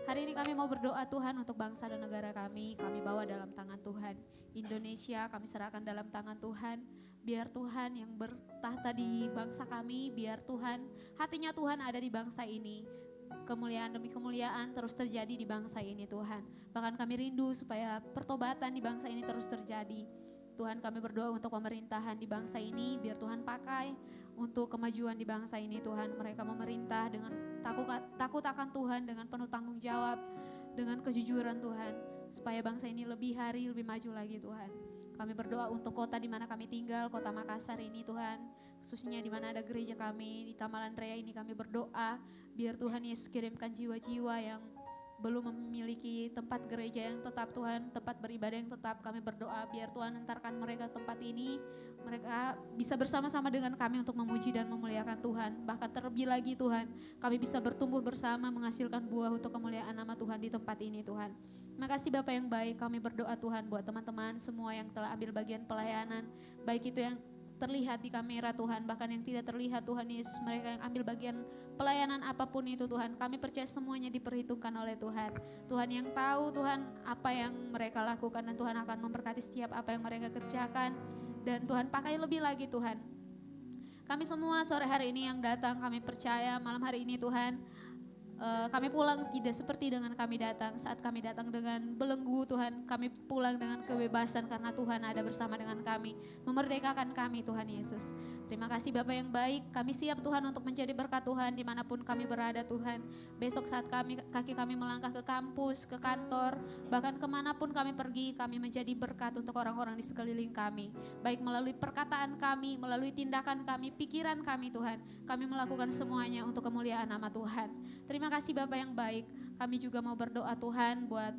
Hari ini kami mau berdoa Tuhan untuk bangsa dan negara kami bawa dalam tangan Tuhan. Indonesia kami serahkan dalam tangan Tuhan. Biar Tuhan yang bertahta di bangsa kami, biar Tuhan, hatinya Tuhan ada di bangsa ini. Kemuliaan demi kemuliaan terus terjadi di bangsa ini Tuhan. Bahkan kami rindu supaya pertobatan di bangsa ini terus terjadi. Tuhan, kami berdoa untuk pemerintahan di bangsa ini, biar Tuhan pakai untuk kemajuan di bangsa ini Tuhan. Mereka memerintah dengan takut akan Tuhan, dengan penuh tanggung jawab, dengan kejujuran Tuhan. Supaya bangsa ini lebih hari, lebih maju lagi Tuhan. Kami berdoa untuk kota di mana kami tinggal, kota Makassar ini Tuhan. Khususnya di mana ada gereja kami, di Tamalan Raya ini kami berdoa. Biar Tuhan Yesus kirimkan jiwa-jiwa yang belum memiliki tempat gereja yang tetap Tuhan, tempat beribadah yang tetap. Kami berdoa biar Tuhan antarkan mereka ke tempat ini, mereka bisa bersama-sama dengan kami untuk memuji dan memuliakan Tuhan. Bahkan terlebih lagi Tuhan, kami bisa bertumbuh bersama menghasilkan buah untuk kemuliaan nama Tuhan di tempat ini Tuhan. Terima kasih Bapak yang baik, kami berdoa Tuhan buat teman-teman semua yang telah ambil bagian pelayanan, baik itu yang terlihat di kamera Tuhan, bahkan yang tidak terlihat Tuhan Yesus, mereka yang ambil bagian pelayanan apapun itu Tuhan, kami percaya semuanya diperhitungkan oleh Tuhan. Tuhan yang tahu Tuhan apa yang mereka lakukan, dan Tuhan akan memberkati setiap apa yang mereka kerjakan, dan Tuhan pakai lebih lagi Tuhan. Kami semua sore hari ini yang datang, kami percaya malam hari ini Tuhan, kami pulang tidak seperti dengan kami datang. Saat kami datang dengan belenggu Tuhan, kami pulang dengan kebebasan karena Tuhan ada bersama dengan kami, memerdekakan kami Tuhan Yesus. Terima kasih Bapak yang baik, kami siap Tuhan untuk menjadi berkat Tuhan dimanapun kami berada Tuhan. Besok saat kaki kami melangkah ke kampus, ke kantor, bahkan kemanapun kami pergi, kami menjadi berkat untuk orang-orang di sekeliling kami. Baik melalui perkataan kami, melalui tindakan kami, pikiran kami Tuhan, kami melakukan semuanya untuk kemuliaan nama Tuhan. Terima kasih Bapak yang baik, kami juga mau berdoa Tuhan buat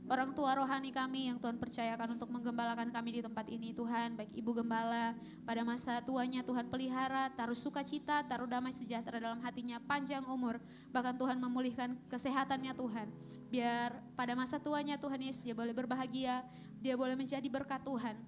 orang tua rohani kami yang Tuhan percayakan untuk menggembalakan kami di tempat ini Tuhan. Baik Ibu Gembala, pada masa tuanya Tuhan pelihara, taruh sukacita, taruh damai sejahtera dalam hatinya, panjang umur. Bahkan Tuhan memulihkan kesehatannya Tuhan. Biar pada masa tuanya Tuhan Yesus dia boleh berbahagia, dia boleh menjadi berkat Tuhan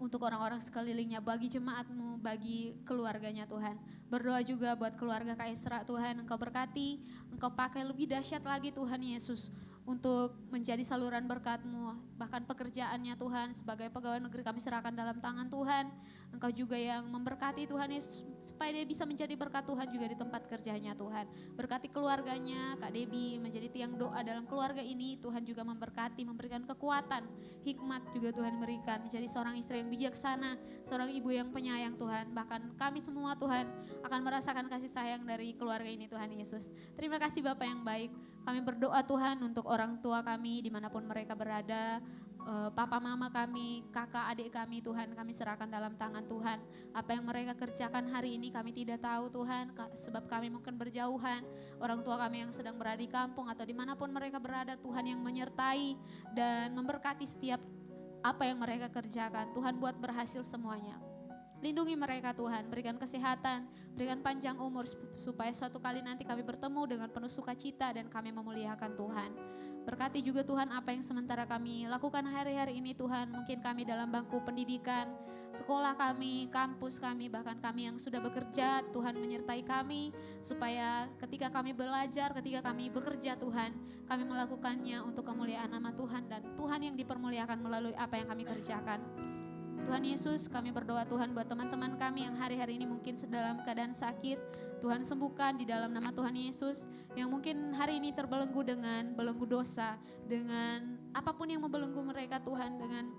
untuk orang-orang sekelilingnya, bagi jemaat-Mu, bagi keluarganya Tuhan. Berdoa juga buat keluarga Kak Esra Tuhan, Engkau berkati, Engkau pakai lebih dahsyat lagi Tuhan Yesus untuk menjadi saluran berkat-Mu. Bahkan pekerjaannya Tuhan sebagai pegawai negeri kami serahkan dalam tangan Tuhan. Engkau juga yang memberkati Tuhan Yesus supaya dia bisa menjadi berkat Tuhan juga di tempat kerjanya Tuhan. Berkati keluarganya, Kak Debbie menjadi tiang doa dalam keluarga ini. Tuhan juga memberkati, memberikan kekuatan, hikmat juga Tuhan berikan. Menjadi seorang istri yang bijaksana, seorang ibu yang penyayang Tuhan. Bahkan kami semua Tuhan akan merasakan kasih sayang dari keluarga ini Tuhan Yesus. Terima kasih Bapak yang baik. Kami berdoa Tuhan untuk orang tua kami dimanapun mereka berada, papa mama kami, kakak adik kami Tuhan, kami serahkan dalam tangan Tuhan. Apa yang mereka kerjakan hari ini kami tidak tahu Tuhan, sebab kami mungkin berjauhan. Orang tua kami yang sedang berada di kampung atau dimanapun mereka berada, Tuhan yang menyertai dan memberkati setiap apa yang mereka kerjakan. Tuhan buat berhasil semuanya. Lindungi mereka Tuhan, berikan kesehatan, berikan panjang umur supaya suatu kali nanti kami bertemu dengan penuh sukacita dan kami memuliakan Tuhan. Berkati juga Tuhan apa yang sementara kami lakukan hari-hari ini Tuhan. Mungkin kami dalam bangku pendidikan, sekolah kami, kampus kami, bahkan kami yang sudah bekerja, Tuhan menyertai kami supaya ketika kami belajar, ketika kami bekerja Tuhan, kami melakukannya untuk kemuliaan nama Tuhan dan Tuhan yang dipermuliakan melalui apa yang kami kerjakan. Tuhan Yesus, kami berdoa Tuhan buat teman-teman kami yang hari-hari ini mungkin dalam keadaan sakit. Tuhan sembuhkan di dalam nama Tuhan Yesus. Yang mungkin hari ini terbelenggu dengan belenggu dosa, dengan apapun yang membelenggu mereka Tuhan, dengan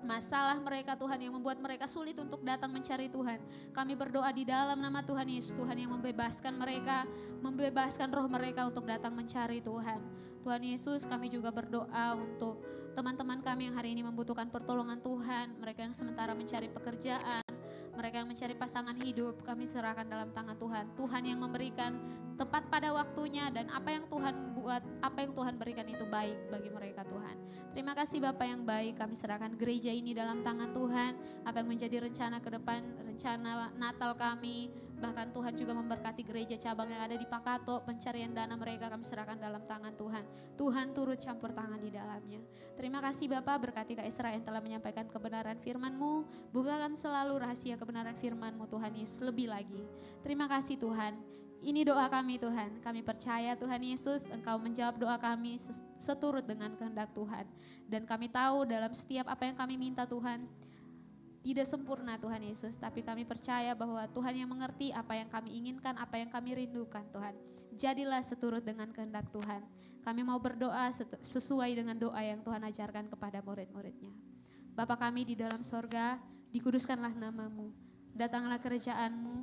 masalah mereka Tuhan yang membuat mereka sulit untuk datang mencari Tuhan. Kami berdoa di dalam nama Tuhan Yesus, Tuhan yang membebaskan mereka, membebaskan roh mereka untuk datang mencari Tuhan. Tuhan Yesus, kami juga berdoa untuk teman-teman kami yang hari ini membutuhkan pertolongan Tuhan, mereka yang sementara mencari pekerjaan, mereka yang mencari pasangan hidup, kami serahkan dalam tangan Tuhan. Tuhan yang memberikan tepat pada waktunya dan apa yang Tuhan buat, apa yang Tuhan berikan itu baik bagi mereka Tuhan. Terima kasih Bapak yang baik, kami serahkan gereja ini dalam tangan Tuhan. Apa yang menjadi rencana ke depan, rencana Natal kami, Bahkan Tuhan juga memberkati gereja cabang yang ada di Pakato, pencarian dana mereka kami serahkan dalam tangan Tuhan. Tuhan turut campur tangan di dalamnya. Terima kasih Bapak, berkati Kak Esra yang telah menyampaikan kebenaran firman-Mu. Bukakan selalu rahasia kebenaran firman-Mu Tuhan Yesus lebih lagi. Terima kasih Tuhan. Ini doa kami Tuhan. Kami percaya Tuhan Yesus Engkau menjawab doa kami seturut dengan kehendak Tuhan. Dan kami tahu dalam setiap apa yang kami minta Tuhan, tidak sempurna Tuhan Yesus, tapi kami percaya bahwa Tuhan yang mengerti apa yang kami inginkan, apa yang kami rindukan Tuhan. Jadilah seturut dengan kehendak Tuhan. Kami mau berdoa sesuai dengan doa yang Tuhan ajarkan kepada murid-muridnya. Bapa kami di dalam sorga, dikuduskanlah nama-Mu. Datanglah kerajaan-Mu,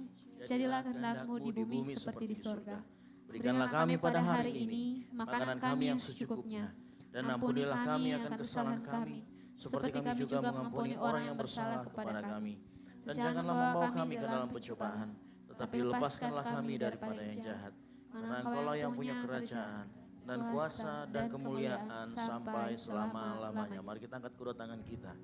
jadilah kehendak-Mu di bumi seperti di sorga. Berikanlah kami pada hari ini makanan kami yang secukupnya. Dan ampunilah kami akan kesalahan kami, seperti kami juga mengampuni orang yang bersalah kepada kami. Dan janganlah membawa kami ke dalam pencobaan, tetapi lepaskanlah kami daripada yang jahat. Karena Engkaulah yang punya kerajaan dan kuasa dan kemuliaan sampai selama-lamanya. Mari kita angkat kedua tangan kita.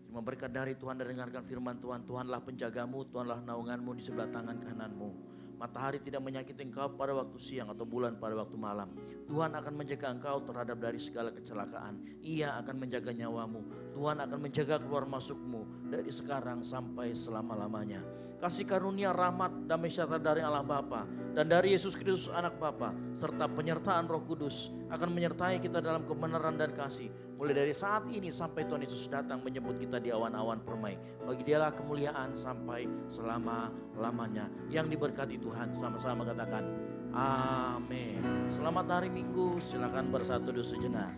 Terima berkat dari Tuhan dan dengarkan firman Tuhan. Tuhanlah penjagamu, Tuhanlah naunganmu di sebelah tangan kananmu. Matahari tidak menyakiti engkau pada waktu siang atau bulan pada waktu malam. Tuhan akan menjaga engkau terhadap dari segala kecelakaan. Ia akan menjaga nyawamu. Tuhan akan menjaga keluar masukmu dari sekarang sampai selama-lamanya. Kasih karunia, rahmat, damai sejahtera dari Allah Bapa dan dari Yesus Kristus Anak Bapa serta penyertaan Roh Kudus akan menyertai kita dalam kebenaran dan kasih. Mulai dari saat ini sampai Tuhan Yesus datang menjemput kita di awan-awan permai. Bagi Dialah kemuliaan sampai selama-lamanya. Yang diberkati Tuhan, sama-sama katakan amin. Selamat hari Minggu, silakan bersatu sejenak.